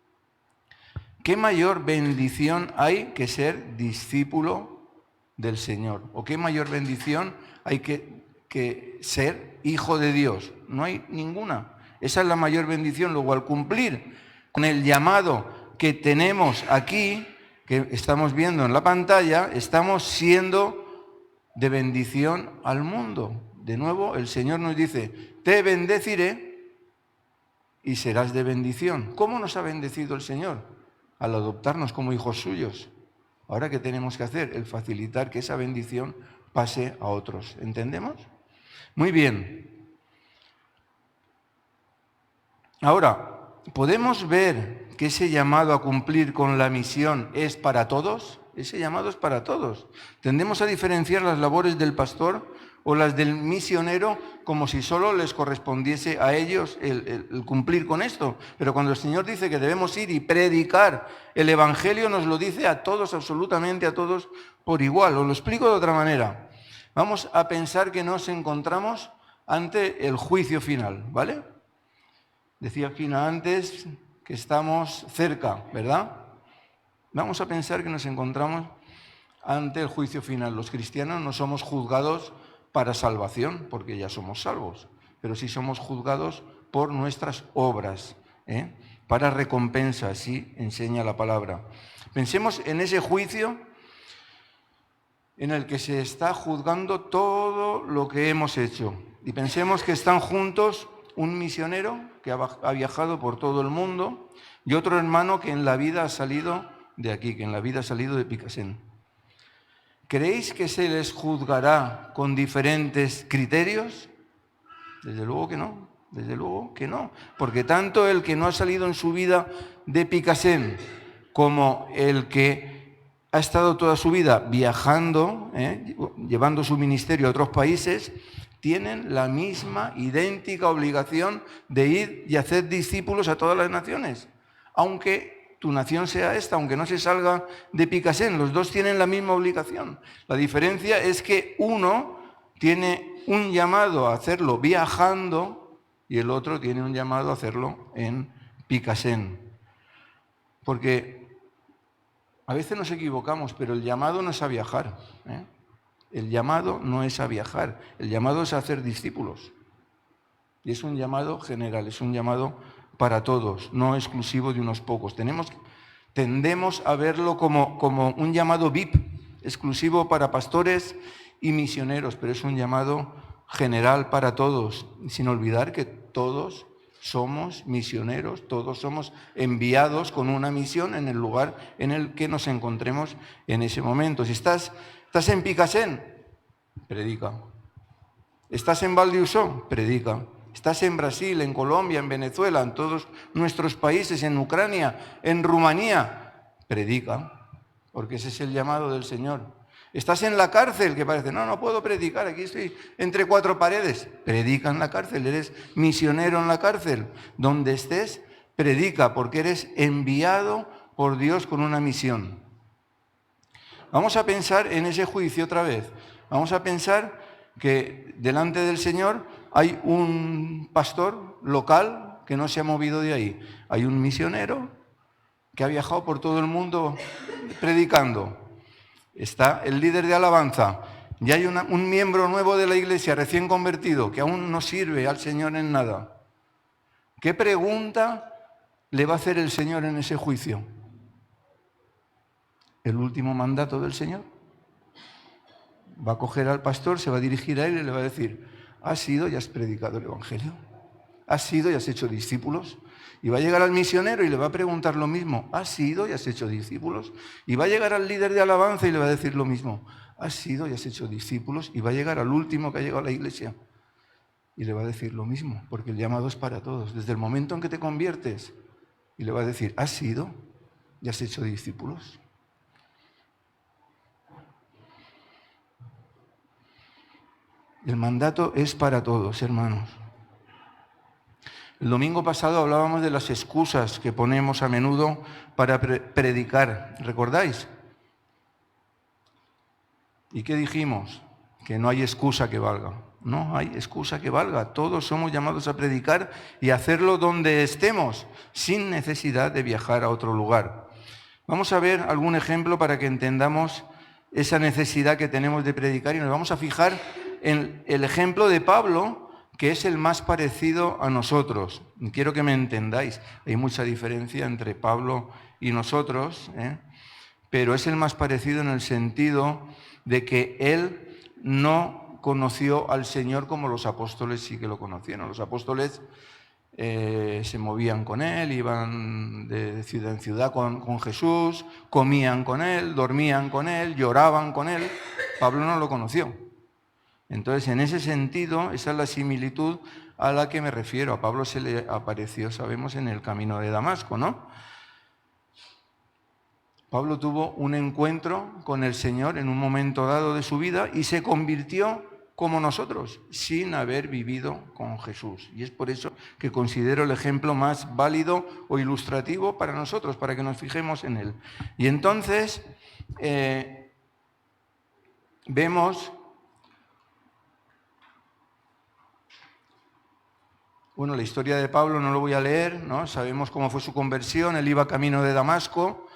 ¿qué mayor bendición hay que ser discípulo del Señor? ¿O qué mayor bendición hay que ser hijo de Dios? No hay ninguna. Esa es la mayor bendición. Luego, al cumplir con el llamado que tenemos aquí, que estamos viendo en la pantalla, estamos siendo de bendición al mundo. De nuevo, el Señor nos dice, te bendeciré y serás de bendición. ¿Cómo nos ha bendecido el Señor? Al adoptarnos como hijos suyos. Ahora, ¿qué tenemos que hacer? El facilitar que esa bendición pase a otros. ¿Entendemos? Muy bien. Ahora, ¿podemos ver que ese llamado a cumplir con la misión es para todos? Ese llamado es para todos. Tendemos a diferenciar las labores del pastor o las del misionero, como si solo les correspondiese a ellos el cumplir con esto. Pero cuando el Señor dice que debemos ir y predicar el Evangelio, nos lo dice a todos, absolutamente a todos, por igual. Os lo explico de otra manera. Vamos a pensar que nos encontramos ante el juicio final, ¿vale? Decía Fina antes que estamos cerca, ¿verdad? Vamos a pensar que nos encontramos ante el juicio final. Los cristianos no somos juzgados para salvación, porque ya somos salvos, pero sí somos juzgados por nuestras obras, para recompensa, así enseña la palabra. Pensemos en ese juicio en el que se está juzgando todo lo que hemos hecho. Y pensemos que están juntos un misionero que ha viajado por todo el mundo y otro hermano que en la vida ha salido de aquí, que en la vida ha salido de Picassent. ¿Creéis que se les juzgará con diferentes criterios? Desde luego que no, desde luego que no. Porque tanto el que no ha salido en su vida de Picassent como el que ha estado toda su vida viajando, llevando su ministerio a otros países, tienen la misma, idéntica obligación de ir y hacer discípulos a todas las naciones. Aunque tu nación sea esta, aunque no se salga de Picassent, los dos tienen la misma obligación. La diferencia es que uno tiene un llamado a hacerlo viajando y el otro tiene un llamado a hacerlo en Picassent. Porque a veces nos equivocamos, pero el llamado no es a viajar. El llamado no es a viajar, el llamado es a hacer discípulos. Y es un llamado general, es un llamado para todos, no exclusivo de unos pocos. Tendemos a verlo como un llamado VIP, exclusivo para pastores y misioneros, pero es un llamado general para todos, sin olvidar que todos somos misioneros, todos somos enviados con una misión en el lugar en el que nos encontremos en ese momento. Si estás en Picassent, predica. Estás en Val d'Usó, predica. Estás en Brasil, en Colombia, en Venezuela, en todos nuestros países, en Ucrania, en Rumanía, predica, porque ese es el llamado del Señor. Estás en la cárcel, que parece, no puedo predicar, aquí estoy entre cuatro paredes. Predica en la cárcel, eres misionero en la cárcel. Donde estés, predica, porque eres enviado por Dios con una misión. Vamos a pensar en ese juicio otra vez. Vamos a pensar que delante del Señor hay un pastor local que no se ha movido de ahí. Hay un misionero que ha viajado por todo el mundo predicando. Está el líder de alabanza. Y hay un miembro nuevo de la iglesia recién convertido que aún no sirve al Señor en nada. ¿Qué pregunta le va a hacer el Señor en ese juicio? ¿El último mandato del Señor? Va a coger al pastor, se va a dirigir a él y le va a decir: ¿has ido y has predicado el Evangelio? ¿Has ido y has hecho discípulos? Y va a llegar al misionero y le va a preguntar lo mismo: ¿has ido y has hecho discípulos? Y va a llegar al líder de alabanza y le va a decir lo mismo: ¿has ido y has hecho discípulos? Y va a llegar al último que ha llegado a la iglesia y le va a decir lo mismo, porque el llamado es para todos. Desde el momento en que te conviertes, y le va a decir: ¿has ido y has hecho discípulos? El mandato es para todos, hermanos. El domingo pasado hablábamos de las excusas que ponemos a menudo para predicar. ¿Recordáis? ¿Y qué dijimos? Que no hay excusa que valga. No hay excusa que valga. Todos somos llamados a predicar y hacerlo donde estemos, sin necesidad de viajar a otro lugar. Vamos a ver algún ejemplo para que entendamos esa necesidad que tenemos de predicar y nos vamos a fijar en el ejemplo de Pablo, que es el más parecido a nosotros. Quiero que me entendáis, hay mucha diferencia entre Pablo y nosotros, pero es el más parecido en el sentido de que él no conoció al Señor como los apóstoles sí que lo conocieron. Los apóstoles se movían con él, iban de ciudad en ciudad con Jesús, comían con él, dormían con él, lloraban con él. Pablo no lo conoció. Entonces, en ese sentido, esa es la similitud a la que me refiero. A Pablo se le apareció, sabemos, en el camino de Damasco, ¿no? Pablo tuvo un encuentro con el Señor en un momento dado de su vida y se convirtió como nosotros, sin haber vivido con Jesús. Y es por eso que considero el ejemplo más válido o ilustrativo para nosotros, para que nos fijemos en él. Y entonces vemos, bueno, la historia de Pablo no lo voy a leer, ¿no? Sabemos cómo fue su conversión. Él iba camino de Damasco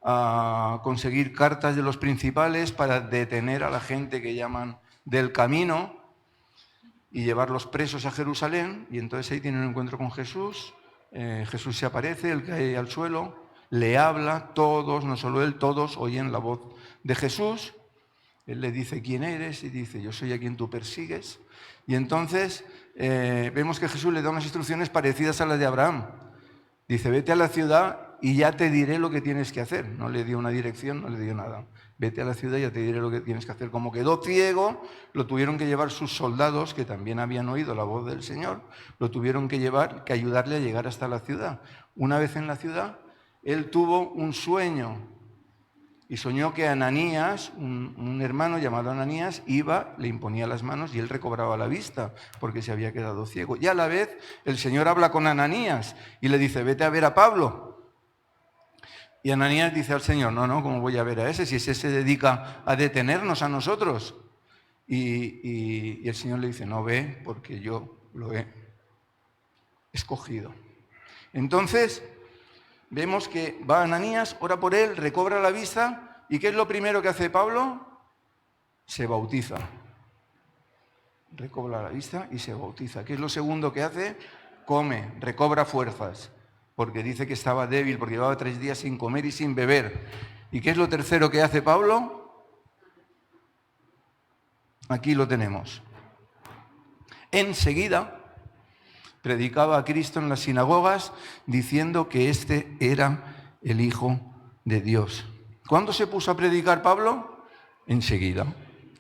a conseguir cartas de los principales para detener a la gente que llaman del camino y llevarlos presos a Jerusalén. Y entonces ahí tiene un encuentro con Jesús. Jesús se aparece, él cae al suelo, le habla, todos, no solo él, todos oyen la voz de Jesús. Él le dice, ¿quién eres? Y dice, yo soy a quien tú persigues. Y entonces vemos que Jesús le da unas instrucciones parecidas a las de Abraham. Dice, vete a la ciudad y ya te diré lo que tienes que hacer. No le dio una dirección, no le dio nada. Vete a la ciudad y ya te diré lo que tienes que hacer. Como quedó ciego, lo tuvieron que llevar sus soldados, que también habían oído la voz del Señor, lo tuvieron que llevar, que ayudarle a llegar hasta la ciudad. Una vez en la ciudad, él tuvo un sueño y soñó que Ananías, un hermano llamado Ananías, iba, le imponía las manos y él recobraba la vista porque se había quedado ciego. Y a la vez el Señor habla con Ananías y le dice, vete a ver a Pablo. Y Ananías dice al Señor, no, ¿cómo voy a ver a ese? Si ese se dedica a detenernos a nosotros. Y el Señor le dice, no, ve, porque yo lo he escogido. Entonces, vemos que va Ananías, ora por él, recobra la vista. ¿Y qué es lo primero que hace Pablo? Se bautiza. Recobra la vista y se bautiza. ¿Qué es lo segundo que hace? Come, recobra fuerzas. Porque dice que estaba débil, porque llevaba 3 días sin comer y sin beber. ¿Y qué es lo tercero que hace Pablo? Aquí lo tenemos. Enseguida predicaba a Cristo en las sinagogas diciendo que este era el Hijo de Dios. ¿Cuándo se puso a predicar Pablo? Enseguida.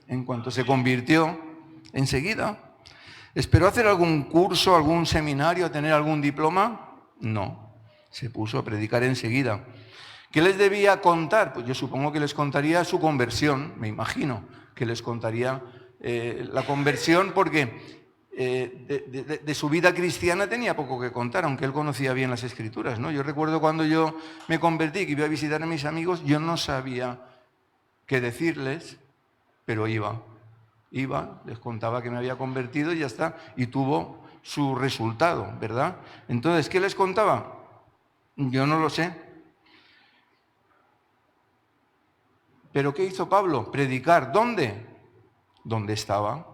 En cuanto se convirtió, enseguida. ¿Esperó hacer algún curso, algún seminario, tener algún diploma? No. Se puso a predicar enseguida. ¿Qué les debía contar? Pues yo supongo que les contaría su conversión, me imagino que les contaría la conversión porque de su vida cristiana tenía poco que contar, aunque él conocía bien las Escrituras, ¿no? Yo recuerdo cuando yo me convertí, que iba a visitar a mis amigos, yo no sabía qué decirles, pero iba, les contaba que me había convertido y ya está, y tuvo su resultado, ¿verdad? Entonces, ¿qué les contaba? Yo no lo sé. ¿Pero qué hizo Pablo? Predicar. ¿Dónde? ¿Dónde estaba?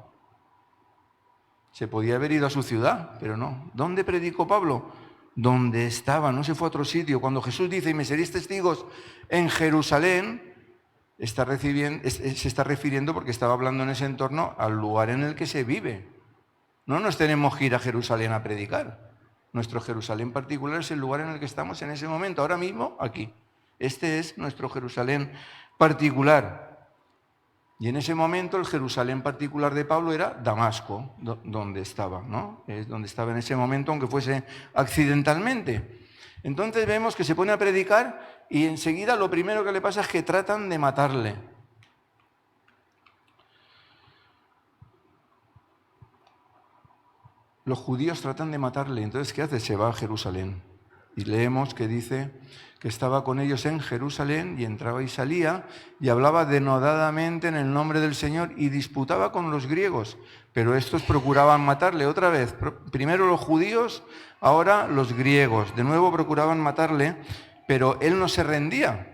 Se podía haber ido a su ciudad, pero no. ¿Dónde predicó Pablo? Donde estaba, no se fue a otro sitio. Cuando Jesús dice, y me seréis testigos en Jerusalén, se está refiriendo porque estaba hablando en ese entorno al lugar en el que se vive. No nos tenemos que ir a Jerusalén a predicar. Nuestro Jerusalén particular es el lugar en el que estamos en ese momento, ahora mismo, aquí. Este es nuestro Jerusalén particular. Y en ese momento el Jerusalén particular de Pablo era Damasco, donde estaba, ¿no? Es donde estaba en ese momento, aunque fuese accidentalmente. Entonces vemos que se pone a predicar y enseguida lo primero que le pasa es que tratan de matarle. Los judíos tratan de matarle, entonces ¿qué hace? Se va a Jerusalén. Y leemos que dice que estaba con ellos en Jerusalén y entraba y salía y hablaba denodadamente en el nombre del Señor y disputaba con los griegos. Pero estos procuraban matarle otra vez. Primero los judíos, ahora los griegos. De nuevo procuraban matarle, pero él no se rendía.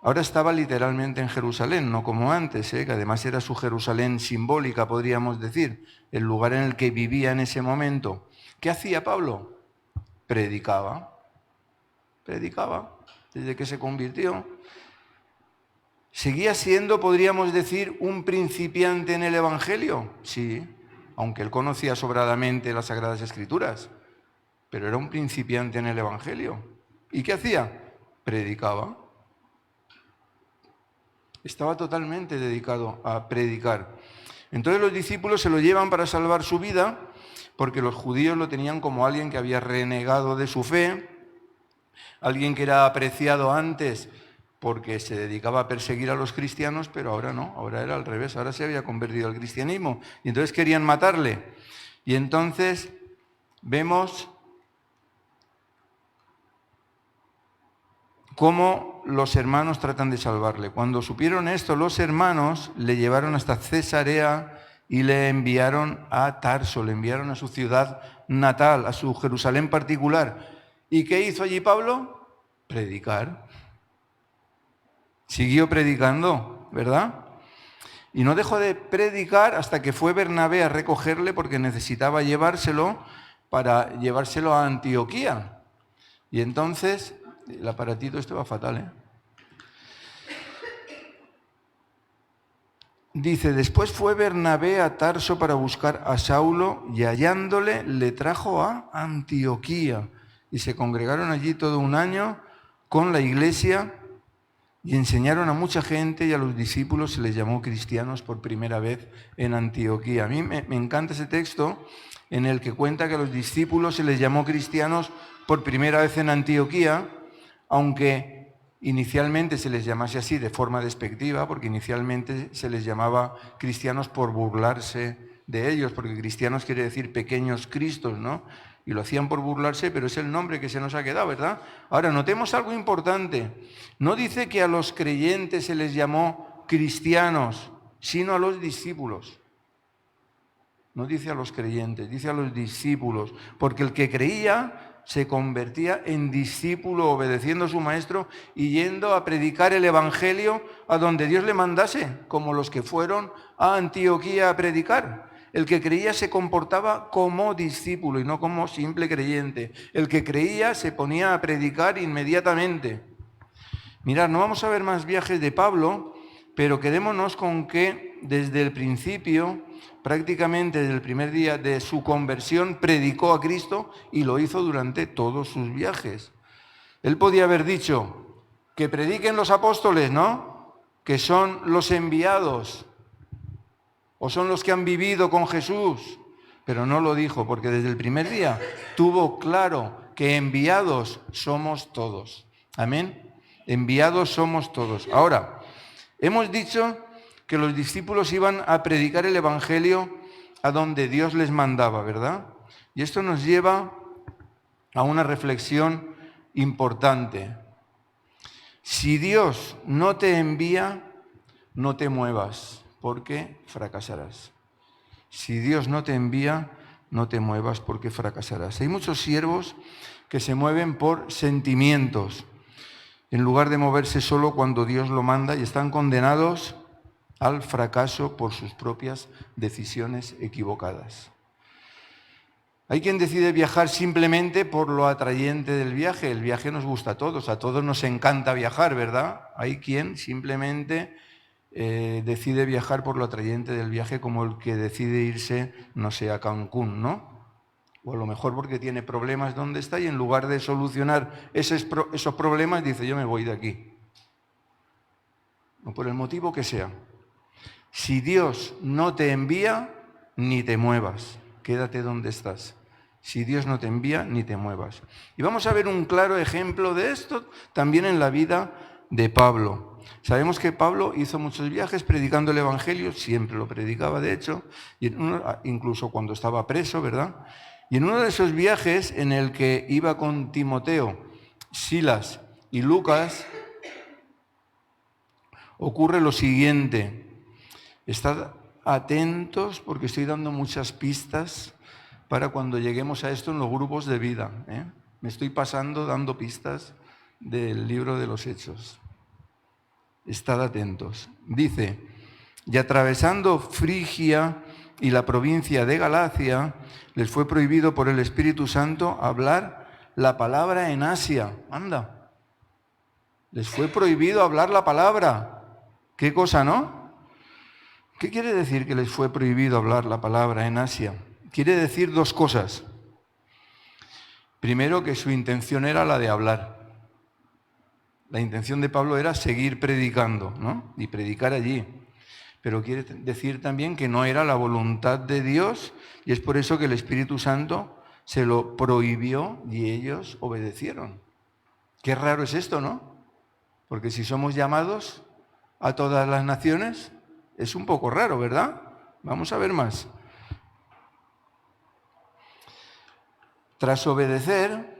Ahora estaba literalmente en Jerusalén, no como antes, que además era su Jerusalén simbólica, podríamos decir, el lugar en el que vivía en ese momento. ¿Qué hacía Pablo? Predicaba desde que se convirtió. ¿Seguía siendo, podríamos decir, un principiante en el Evangelio? Sí, aunque él conocía sobradamente las Sagradas Escrituras, pero era un principiante en el Evangelio. ¿Y qué hacía? Predicaba. Estaba totalmente dedicado a predicar. Entonces los discípulos se lo llevan para salvar su vida, porque los judíos lo tenían como alguien que había renegado de su fe, alguien que era apreciado antes porque se dedicaba a perseguir a los cristianos, pero ahora no, ahora era al revés, ahora se había convertido al cristianismo y entonces querían matarle. Y entonces vemos cómo los hermanos tratan de salvarle. Cuando supieron esto, los hermanos le llevaron hasta Cesarea y le enviaron a Tarso, le enviaron a su ciudad natal, a su Jerusalén particular. ¿Y qué hizo allí Pablo? Predicar. Siguió predicando, ¿verdad? Y no dejó de predicar hasta que fue Bernabé a recogerle porque necesitaba llevárselo para llevárselo a Antioquía. Y entonces, el aparatito este va fatal, ¿eh? Dice, después fue Bernabé a Tarso para buscar a Saulo y hallándole le trajo a Antioquía. Y se congregaron allí todo un año con la iglesia y enseñaron a mucha gente y a los discípulos se les llamó cristianos por primera vez en Antioquía. A mí me encanta ese texto en el que cuenta que a los discípulos se les llamó cristianos por primera vez en Antioquía, aunque inicialmente se les llamase así de forma despectiva, porque inicialmente se les llamaba cristianos por burlarse de ellos, porque cristianos quiere decir pequeños cristos, ¿no? Y lo hacían por burlarse, pero es el nombre que se nos ha quedado, ¿verdad? Ahora, notemos algo importante. No dice que a los creyentes se les llamó cristianos, sino a los discípulos. No dice a los creyentes, dice a los discípulos, porque el que creía se convertía en discípulo obedeciendo a su maestro y yendo a predicar el evangelio a donde Dios le mandase, como los que fueron a Antioquía a predicar. El que creía se comportaba como discípulo y no como simple creyente. El que creía se ponía a predicar inmediatamente. Mirad, no vamos a ver más viajes de Pablo, pero quedémonos con que desde el principio, prácticamente desde el primer día de su conversión, predicó a Cristo y lo hizo durante todos sus viajes. Él podía haber dicho que prediquen los apóstoles, ¿no? Que son los enviados. O son los que han vivido con Jesús, pero no lo dijo, porque desde el primer día tuvo claro que enviados somos todos. Amén. Enviados somos todos. Ahora, hemos dicho que los discípulos iban a predicar el evangelio a donde Dios les mandaba, ¿verdad? Y esto nos lleva a una reflexión importante. Si Dios no te envía, no te muevas, porque fracasarás. Si Dios no te envía, no te muevas porque fracasarás. Hay muchos siervos que se mueven por sentimientos, en lugar de moverse solo cuando Dios lo manda, y están condenados al fracaso por sus propias decisiones equivocadas. Hay quien decide viajar simplemente por lo atrayente del viaje. El viaje nos gusta a todos nos encanta viajar, ¿verdad? Hay quien simplemente decide viajar por lo atrayente del viaje, como el que decide irse, no sé, a Cancún, ¿no? O a lo mejor porque tiene problemas donde está y en lugar de solucionar esos problemas dice, yo me voy de aquí. O por el motivo que sea. Si Dios no te envía, ni te muevas. Quédate donde estás. Si Dios no te envía, ni te muevas. Y vamos a ver un claro ejemplo de esto también en la vida de Pablo. Sabemos que Pablo hizo muchos viajes predicando el evangelio, siempre lo predicaba de hecho, y incluso cuando estaba preso, ¿verdad? Y en uno de esos viajes en el que iba con Timoteo, Silas y Lucas, ocurre lo siguiente. Estad atentos porque estoy dando muchas pistas para cuando lleguemos a esto en los grupos de vida, ¿eh? Me estoy pasando dando pistas del libro de los Hechos. Estad atentos. Dice, y atravesando Frigia y la provincia de Galacia, les fue prohibido por el Espíritu Santo hablar la palabra en Asia. Anda. Les fue prohibido hablar la palabra. ¿Qué cosa, no? ¿Qué quiere decir que les fue prohibido hablar la palabra en Asia? Quiere decir dos cosas. Primero, que su intención era la de hablar. La intención de Pablo era seguir predicando, ¿no? Y predicar allí. Pero quiere decir también que no era la voluntad de Dios y es por eso que el Espíritu Santo se lo prohibió y ellos obedecieron. Qué raro es esto, ¿no? Porque si somos llamados a todas las naciones, es un poco raro, ¿verdad? Vamos a ver más. Tras obedecer,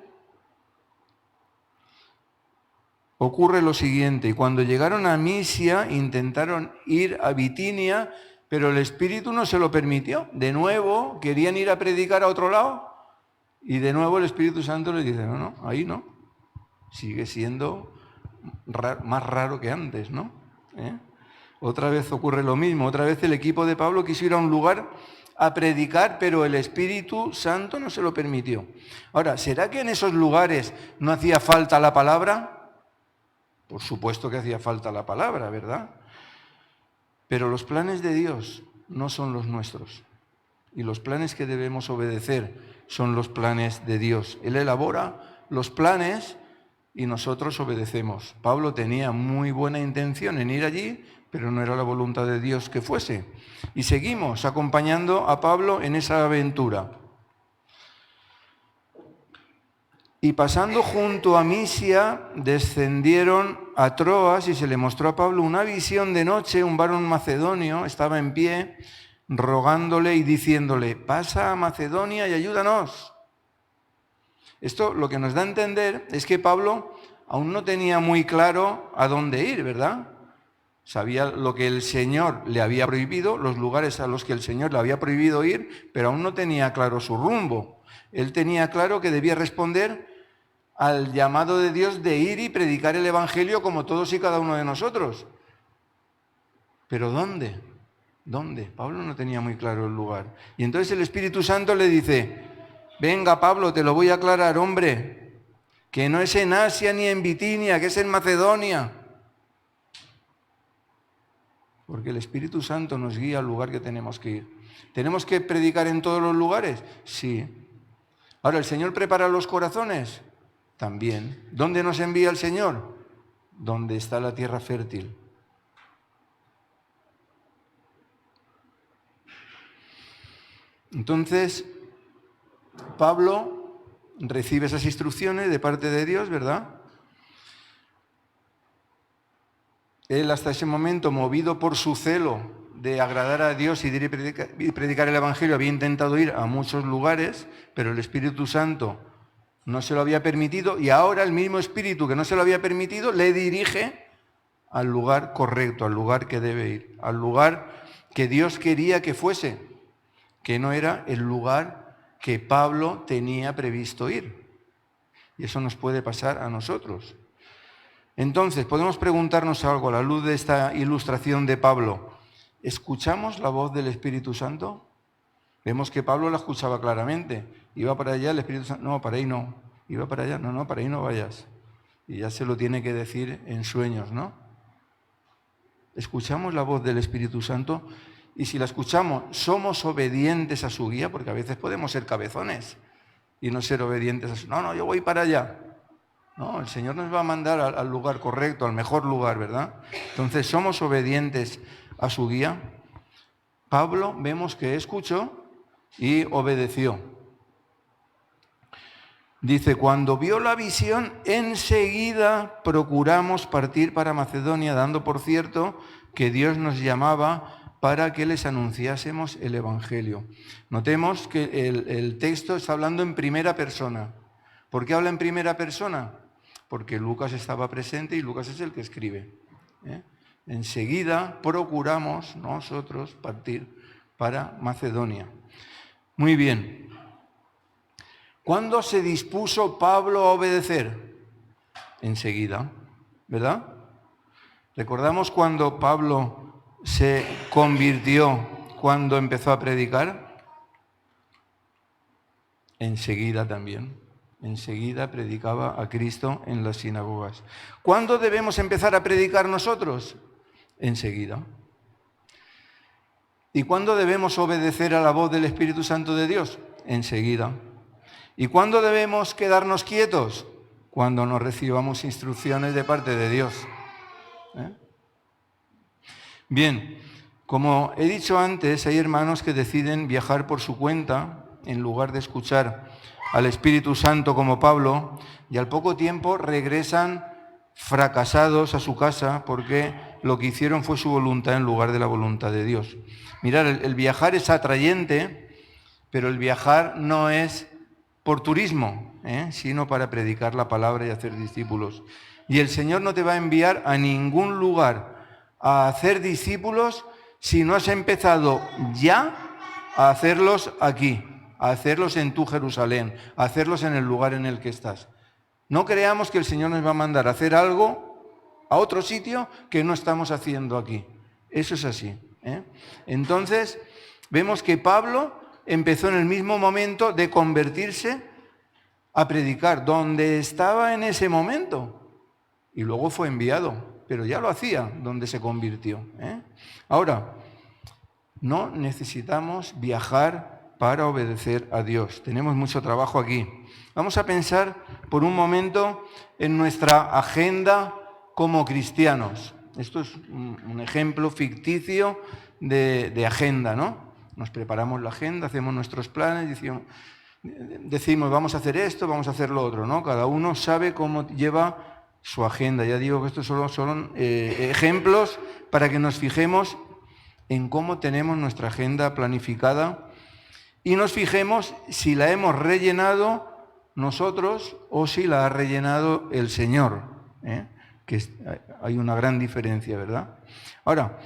ocurre lo siguiente: y cuando llegaron a Misia, intentaron ir a Bitinia, pero el Espíritu no se lo permitió. De nuevo, querían ir a predicar a otro lado, y de nuevo el Espíritu Santo les dice, no, ahí no. Sigue siendo más raro que antes, ¿no? Otra vez ocurre lo mismo. Otra vez el equipo de Pablo quiso ir a un lugar a predicar, pero el Espíritu Santo no se lo permitió. Ahora, ¿será que en esos lugares no hacía falta la palabra? Por supuesto que hacía falta la palabra, ¿verdad? Pero los planes de Dios no son los nuestros. Y los planes que debemos obedecer son los planes de Dios. Él elabora los planes y nosotros obedecemos. Pablo tenía muy buena intención en ir allí, pero no era la voluntad de Dios que fuese. Y seguimos acompañando a Pablo en esa aventura. Y pasando junto a Misia, descendieron a Troas y se le mostró a Pablo una visión de noche. Un varón macedonio estaba en pie, rogándole y diciéndole, pasa a Macedonia y ayúdanos. Esto lo que nos da a entender es que Pablo aún no tenía muy claro a dónde ir, ¿verdad? Sabía lo que el Señor le había prohibido, los lugares a los que el Señor le había prohibido ir, pero aún no tenía claro su rumbo. Él tenía claro que debía responder al llamado de Dios de ir y predicar el Evangelio como todos y cada uno de nosotros. ¿Pero dónde? ¿Dónde? Pablo no tenía muy claro el lugar. Y entonces el Espíritu Santo le dice, venga Pablo, te lo voy a aclarar, hombre, que no es en Asia ni en Bitinia, que es en Macedonia. Porque el Espíritu Santo nos guía al lugar que tenemos que ir. ¿Tenemos que predicar en todos los lugares? Sí. Ahora, ¿el Señor prepara los corazones? También. ¿Dónde nos envía el Señor? Donde está la tierra fértil. Entonces, Pablo recibe esas instrucciones de parte de Dios, ¿verdad? Él hasta ese momento, movido por su celo de agradar a Dios y de ir y predicar el Evangelio, había intentado ir a muchos lugares, pero el Espíritu Santo no se lo había permitido, y ahora el mismo Espíritu que no se lo había permitido le dirige al lugar correcto, al lugar que debe ir, al lugar que Dios quería que fuese, que no era el lugar que Pablo tenía previsto ir. Y eso nos puede pasar a nosotros. Entonces, podemos preguntarnos algo a la luz de esta ilustración de Pablo. ¿Escuchamos la voz del Espíritu Santo? Vemos que Pablo la escuchaba claramente. Iba para allá, el Espíritu Santo, no, para ahí no. Iba para allá, no, para ahí no vayas. Y ya se lo tiene que decir en sueños, ¿no? ¿Escuchamos la voz del Espíritu Santo? Y si la escuchamos, ¿somos obedientes a su guía? Porque a veces podemos ser cabezones y no ser obedientes a su... No, yo voy para allá. No, el Señor nos va a mandar al lugar correcto, al mejor lugar, ¿verdad? Entonces, ¿somos obedientes a su guía? Pablo vemos que escuchó y obedeció. Dice, cuando vio la visión, enseguida procuramos partir para Macedonia, dando por cierto que Dios nos llamaba para que les anunciásemos el Evangelio. Notemos que el texto está hablando en primera persona. ¿Por qué habla en primera persona? Porque Lucas estaba presente y Lucas es el que escribe. Enseguida procuramos nosotros partir para Macedonia. Muy bien. ¿Cuándo se dispuso Pablo a obedecer? Enseguida, ¿verdad? ¿Recordamos cuando Pablo se convirtió, cuando empezó a predicar? Enseguida también. Enseguida predicaba a Cristo en las sinagogas. ¿Cuándo debemos empezar a predicar nosotros? Enseguida. ¿Y cuándo debemos obedecer a la voz del Espíritu Santo de Dios? Enseguida. ¿Y cuándo debemos quedarnos quietos? Cuando nos recibamos instrucciones de parte de Dios. Bien, como he dicho antes, hay hermanos que deciden viajar por su cuenta en lugar de escuchar al Espíritu Santo como Pablo, y al poco tiempo regresan fracasados a su casa porque lo que hicieron fue su voluntad en lugar de la voluntad de Dios. Mirad, el viajar es atrayente, pero el viajar no es por turismo, sino para predicar la palabra y hacer discípulos. Y el Señor no te va a enviar a ningún lugar a hacer discípulos si no has empezado ya a hacerlos aquí, a hacerlos en tu Jerusalén, a hacerlos en el lugar en el que estás. No creamos que el Señor nos va a mandar a hacer algo a otro sitio que no estamos haciendo aquí. Eso es así. Entonces, vemos que Pablo empezó en el mismo momento de convertirse a predicar, donde estaba en ese momento. Y luego fue enviado, pero ya lo hacía donde se convirtió. Ahora, no necesitamos viajar para obedecer a Dios. Tenemos mucho trabajo aquí. Vamos a pensar por un momento en nuestra agenda como cristianos. Esto es un ejemplo ficticio de agenda, ¿no? Nos preparamos la agenda, hacemos nuestros planes, decimos vamos a hacer esto, vamos a hacer lo otro, ¿no? Cada uno sabe cómo lleva su agenda. Ya digo que estos son ejemplos para que nos fijemos en cómo tenemos nuestra agenda planificada y nos fijemos si la hemos rellenado nosotros o si la ha rellenado el Señor, que hay una gran diferencia, ¿verdad? Ahora,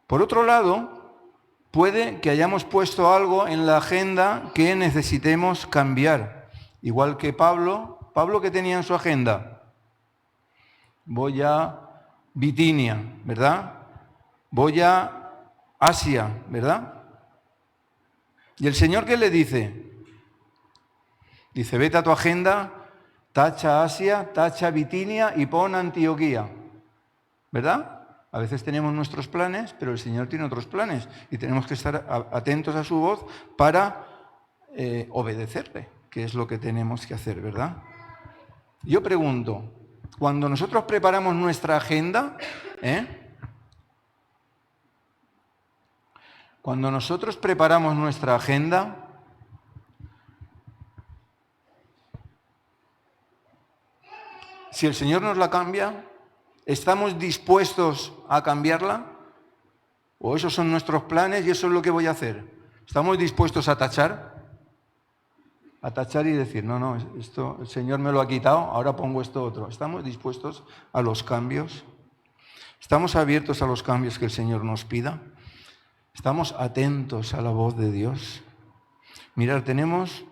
por otro lado, puede que hayamos puesto algo en la agenda que necesitemos cambiar. Igual que Pablo, ¿qué tenía en su agenda? Voy a Bitinia, ¿verdad? Voy a Asia, ¿verdad? ¿Y el Señor qué le dice? Dice, vete a tu agenda, tacha Asia, tacha Bitinia y pon Antioquía, ¿verdad? A veces tenemos nuestros planes, pero el Señor tiene otros planes y tenemos que estar atentos a su voz para obedecerle, que es lo que tenemos que hacer, ¿verdad? Yo pregunto, cuando nosotros preparamos nuestra agenda, cuando nosotros preparamos nuestra agenda, si el Señor nos la cambia, ¿estamos dispuestos a cambiarla? ¿O esos son nuestros planes y eso es lo que voy a hacer? ¿Estamos dispuestos a tachar? A tachar y decir, no, esto el Señor me lo ha quitado, ahora pongo esto otro. ¿Estamos dispuestos a los cambios? ¿Estamos abiertos a los cambios que el Señor nos pida? ¿Estamos atentos a la voz de Dios? Mirad, tenemos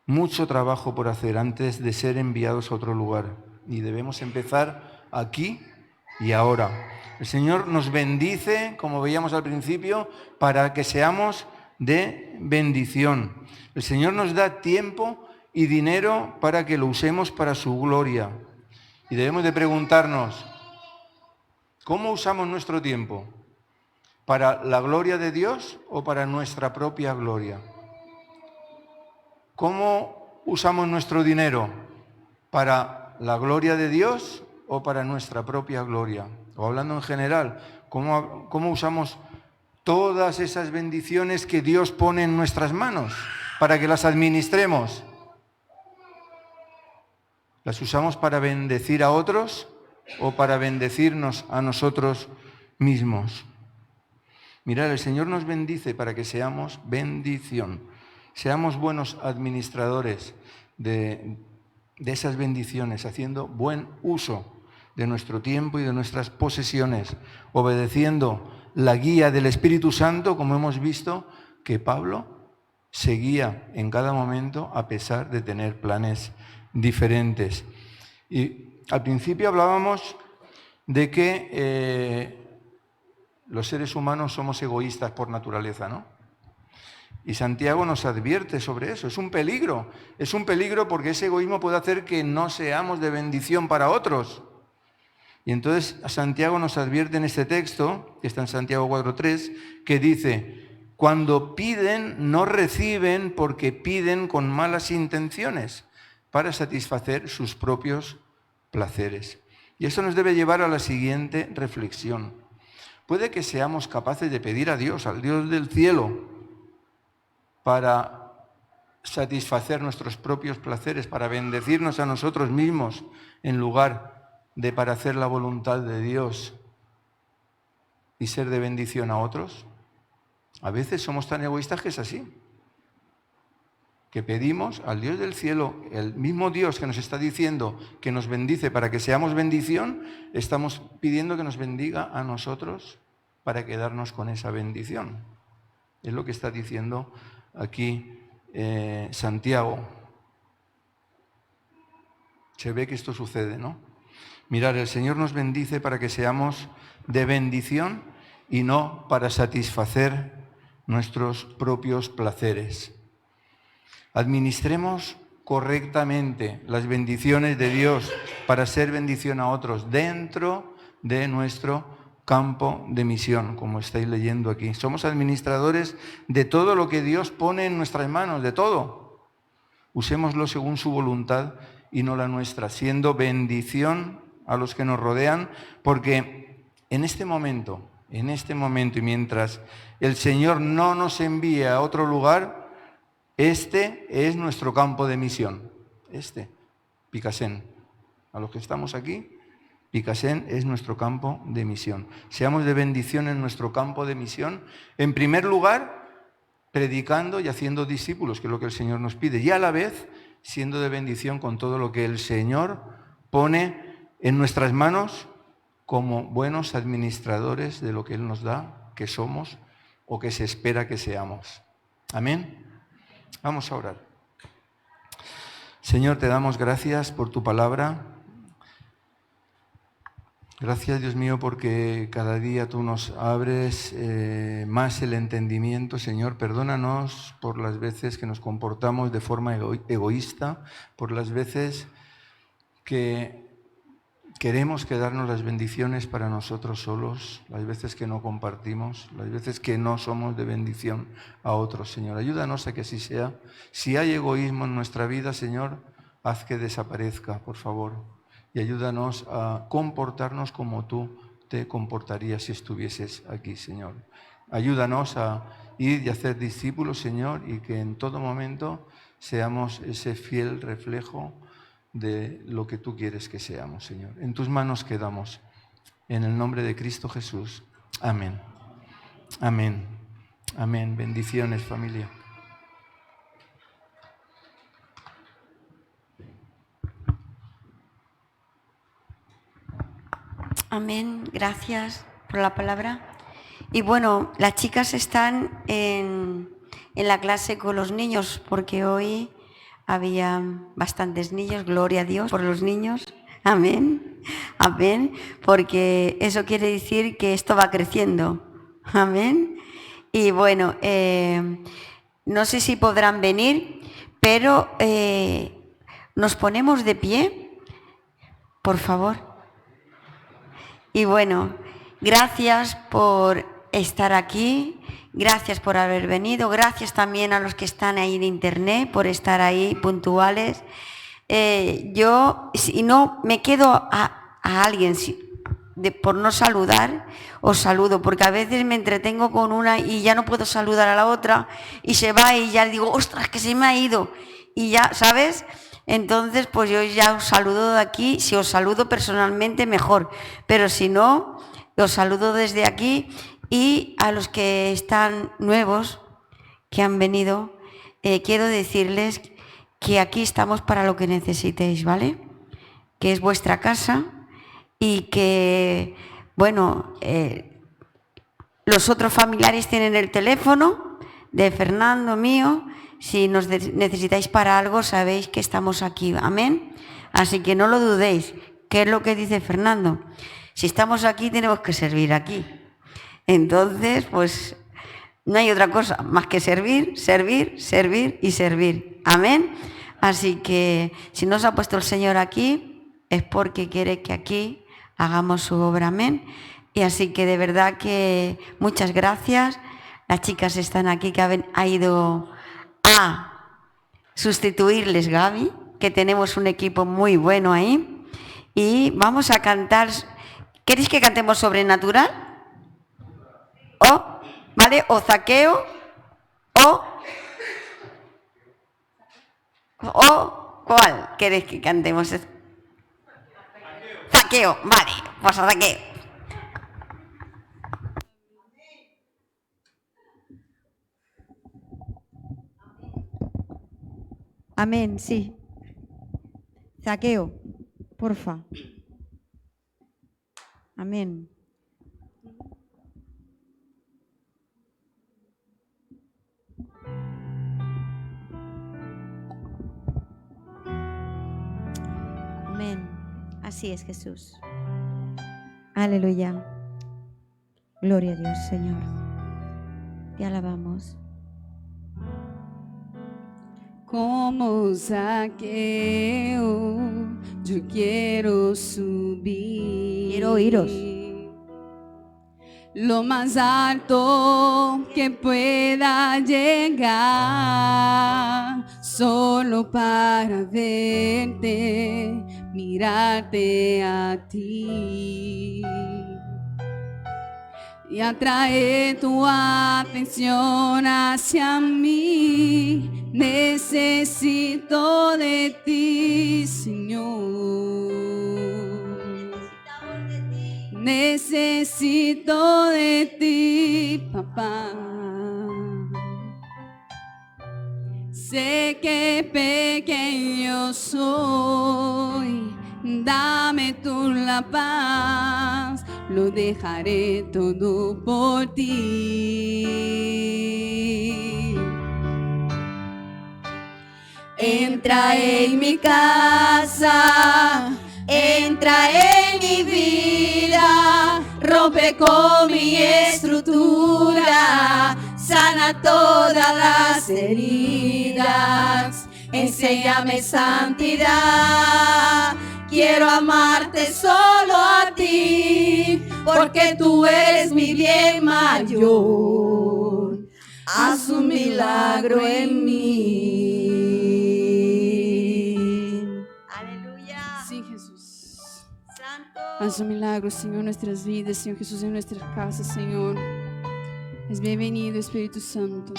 mucho trabajo por hacer antes de ser enviados a otro lugar y debemos empezar aquí y ahora. El Señor nos bendice, como veíamos al principio, para que seamos de bendición. El Señor nos da tiempo y dinero para que lo usemos para su gloria. Y debemos de preguntarnos, ¿cómo usamos nuestro tiempo? ¿Para la gloria de Dios o para nuestra propia gloria? ¿Cómo usamos nuestro dinero? ¿Para la gloria de Dios o para nuestra propia gloria? O hablando en general, ¿cómo usamos todas esas bendiciones que Dios pone en nuestras manos para que las administremos? ¿Las usamos para bendecir a otros o para bendecirnos a nosotros mismos? Mirad, el Señor nos bendice para que seamos bendición. Seamos buenos administradores de esas bendiciones, haciendo buen uso de nuestro tiempo y de nuestras posesiones, obedeciendo la guía del Espíritu Santo, como hemos visto que Pablo seguía en cada momento a pesar de tener planes diferentes. Y al principio hablábamos de que los seres humanos somos egoístas por naturaleza, ¿no? Y Santiago nos advierte sobre eso. Es un peligro porque ese egoísmo puede hacer que no seamos de bendición para otros. Y entonces Santiago nos advierte en este texto, que está en Santiago 4:3, que dice, cuando piden no reciben porque piden con malas intenciones para satisfacer sus propios placeres. Y eso nos debe llevar a la siguiente reflexión. Puede que seamos capaces de pedir a Dios, al Dios del cielo, para satisfacer nuestros propios placeres, para bendecirnos a nosotros mismos, en lugar de para hacer la voluntad de Dios y ser de bendición a otros? A veces somos tan egoístas que es así, que pedimos al Dios del cielo, el mismo Dios que nos está diciendo que nos bendice para que seamos bendición, estamos pidiendo que nos bendiga a nosotros para quedarnos con esa bendición. Es lo que está diciendo aquí Santiago. Se ve que esto sucede, ¿no? Mirad, el Señor nos bendice para que seamos de bendición y no para satisfacer nuestros propios placeres. Administremos correctamente las bendiciones de Dios para ser bendición a otros dentro de nuestro campo de misión, como estáis leyendo aquí. Somos administradores de todo lo que Dios pone en nuestras manos, de todo. Usémoslo según su voluntad y no la nuestra, siendo bendición a los que nos rodean, porque en este momento y mientras el Señor no nos envíe a otro lugar, este es nuestro campo de misión. Picasen. A los que estamos aquí, Picasen es nuestro campo de misión. Seamos de bendición en nuestro campo de misión. En primer lugar, predicando y haciendo discípulos, que es lo que el Señor nos pide. Y a la vez, siendo de bendición con todo lo que el Señor pone en nuestras manos como buenos administradores de lo que Él nos da, que somos o que se espera que seamos. Amén. Vamos a orar. Señor, te damos gracias por tu palabra. Gracias, Dios mío, porque cada día tú nos abres más el entendimiento. Señor, perdónanos por las veces que nos comportamos de forma egoísta, por las veces que queremos quedarnos las bendiciones para nosotros solos, las veces que no compartimos, las veces que no somos de bendición a otros. Señor, ayúdanos a que así sea. Si hay egoísmo en nuestra vida, Señor, haz que desaparezca, por favor. Y ayúdanos a comportarnos como tú te comportarías si estuvieses aquí, Señor. Ayúdanos a ir y hacer discípulos, Señor, y que en todo momento seamos ese fiel reflejo de lo que tú quieres que seamos, Señor. En tus manos quedamos. En el nombre de Cristo Jesús. Amén. Amén. Amén. Bendiciones, familia. Amén, gracias por la palabra. Y bueno, las chicas están en la clase con los niños, porque hoy había bastantes niños, gloria a Dios por los niños. Amén, amén, porque eso quiere decir que esto va creciendo. Amén. Y bueno, no sé si podrán venir, pero nos ponemos de pie, por favor. Y bueno, gracias por estar aquí, gracias por haber venido, gracias también a los que están ahí en internet por estar ahí puntuales. Yo, si no me quedo a alguien por no saludar, os saludo, porque a veces me entretengo con una y ya no puedo saludar a la otra y se va y ya digo, ostras, que se me ha ido. Y ya, ¿sabes? Entonces, pues yo ya os saludo de aquí. Si os saludo personalmente, mejor. Pero si no, os saludo desde aquí. Y a los que están nuevos, que han venido, quiero decirles que aquí estamos para lo que necesitéis, ¿vale? Que es vuestra casa y que, bueno, los otros familiares tienen el teléfono de Fernando, mío. Si nos necesitáis para algo, sabéis que estamos aquí. Amén. Así que no lo dudéis. ¿Qué es lo que dice Fernando? Si estamos aquí, tenemos que servir aquí. Entonces, pues no hay otra cosa más que servir, servir, servir y servir. Amén. Así que si nos ha puesto el Señor aquí, es porque quiere que aquí hagamos su obra. Amén. Y así que de verdad que muchas gracias. Las chicas están aquí, que ha ido a sustituirles Gaby, que tenemos un equipo muy bueno ahí. Y vamos a cantar. ¿Queréis que cantemos Sobrenatural? ¿O? ¿Vale? ¿O Zaqueo? ¿O? ¿O cuál queréis que cantemos? Zaqueo, vale, pues a Zaqueo. Amén, sí. Zaqueo, porfa. Amén. Amén. Así es, Jesús. Aleluya. Gloria a Dios, Señor. Te alabamos. Como Zaqueo, yo quiero subir. Quiero oíros. Lo más alto que pueda llegar, solo para verte, mirarte a ti. Y atraer tu atención hacia mí. Necesito de ti, Señor. Necesito de ti, papá. Sé que pequeño soy, dame tú la paz, lo dejaré todo por ti. Entra en mi casa, entra en mi vida, rompe con mi estructura, sana todas las heridas, enséñame santidad. Quiero amarte solo a ti, porque tú eres mi bien mayor. Haz un milagro en mí. Sí, Jesús. Santo. Haz un milagro, Señor, en nuestras vidas, Señor Jesús, en nuestras casas, Señor. Es bienvenido, Espíritu Santo.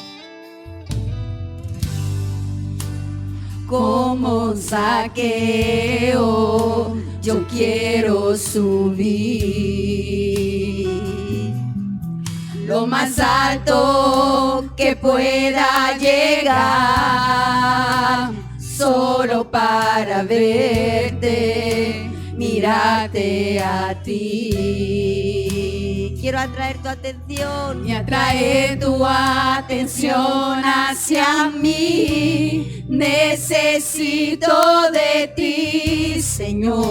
Como Zaqueo, yo quiero subir lo más alto que pueda llegar, solo para verte, mirarte a ti. Quiero atraer tu atención. Y atraer tu atención hacia mí. Necesito de ti, Señor.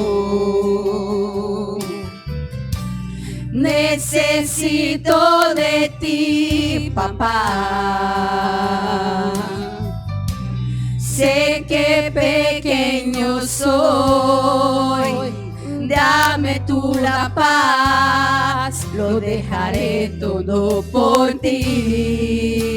Necesito de ti, papá. Sé que pequeño soy, dame tú la paz, lo dejaré todo por ti.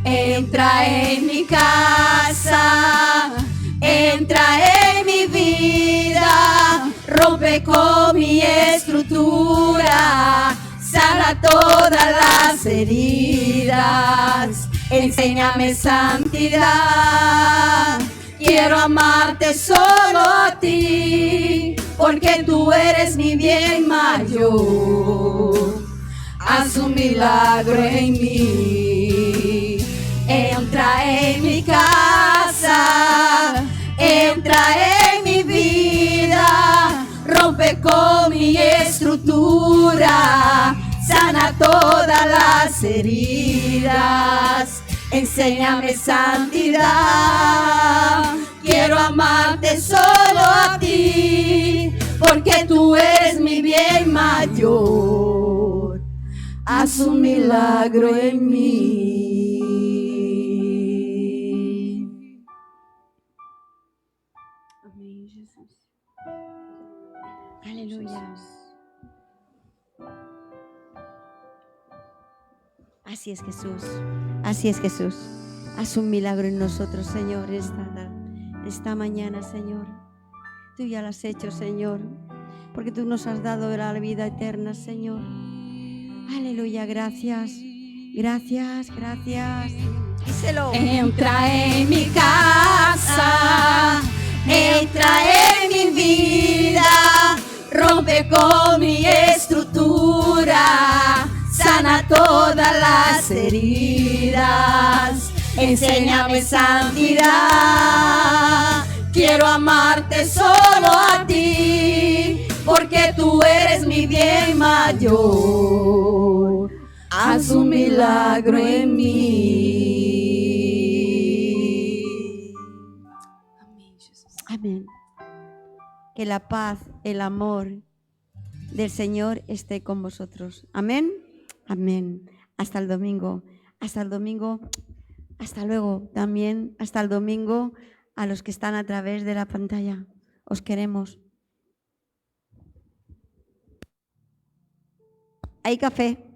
Entra en mi casa, entra en mi vida, rompe con mi estructura, sana todas las heridas, enséñame santidad. Quiero amarte solo a ti, porque tú eres mi bien mayor. Haz un milagro en mí. Entra en mi casa, entra en mi vida, rompe con mi estructura, sana todas las heridas, enséñame santidad. Quiero amarte solo a ti, porque tú eres mi bien mayor. Haz un milagro en mí. Amén, Jesús. Aleluya. Así es, Jesús. Así es, Jesús. Haz un milagro en nosotros, Señor, esta mañana, Señor. Tú ya lo has hecho, Señor, porque tú nos has dado la vida eterna, Señor. Aleluya, gracias. Gracias, gracias. Díselo. Entra en mi casa, entra en mi vida, rompe con mi estructura, sana todas las heridas, enséñame santidad. Quiero amarte solo a ti, porque tú eres mi bien mayor. Haz un milagro en mí. Amén. Que la paz, el amor del Señor esté con vosotros. Amén. Amén. Hasta el domingo. Hasta el domingo. Hasta luego. También hasta el domingo a los que están a través de la pantalla. Os queremos. Hay café.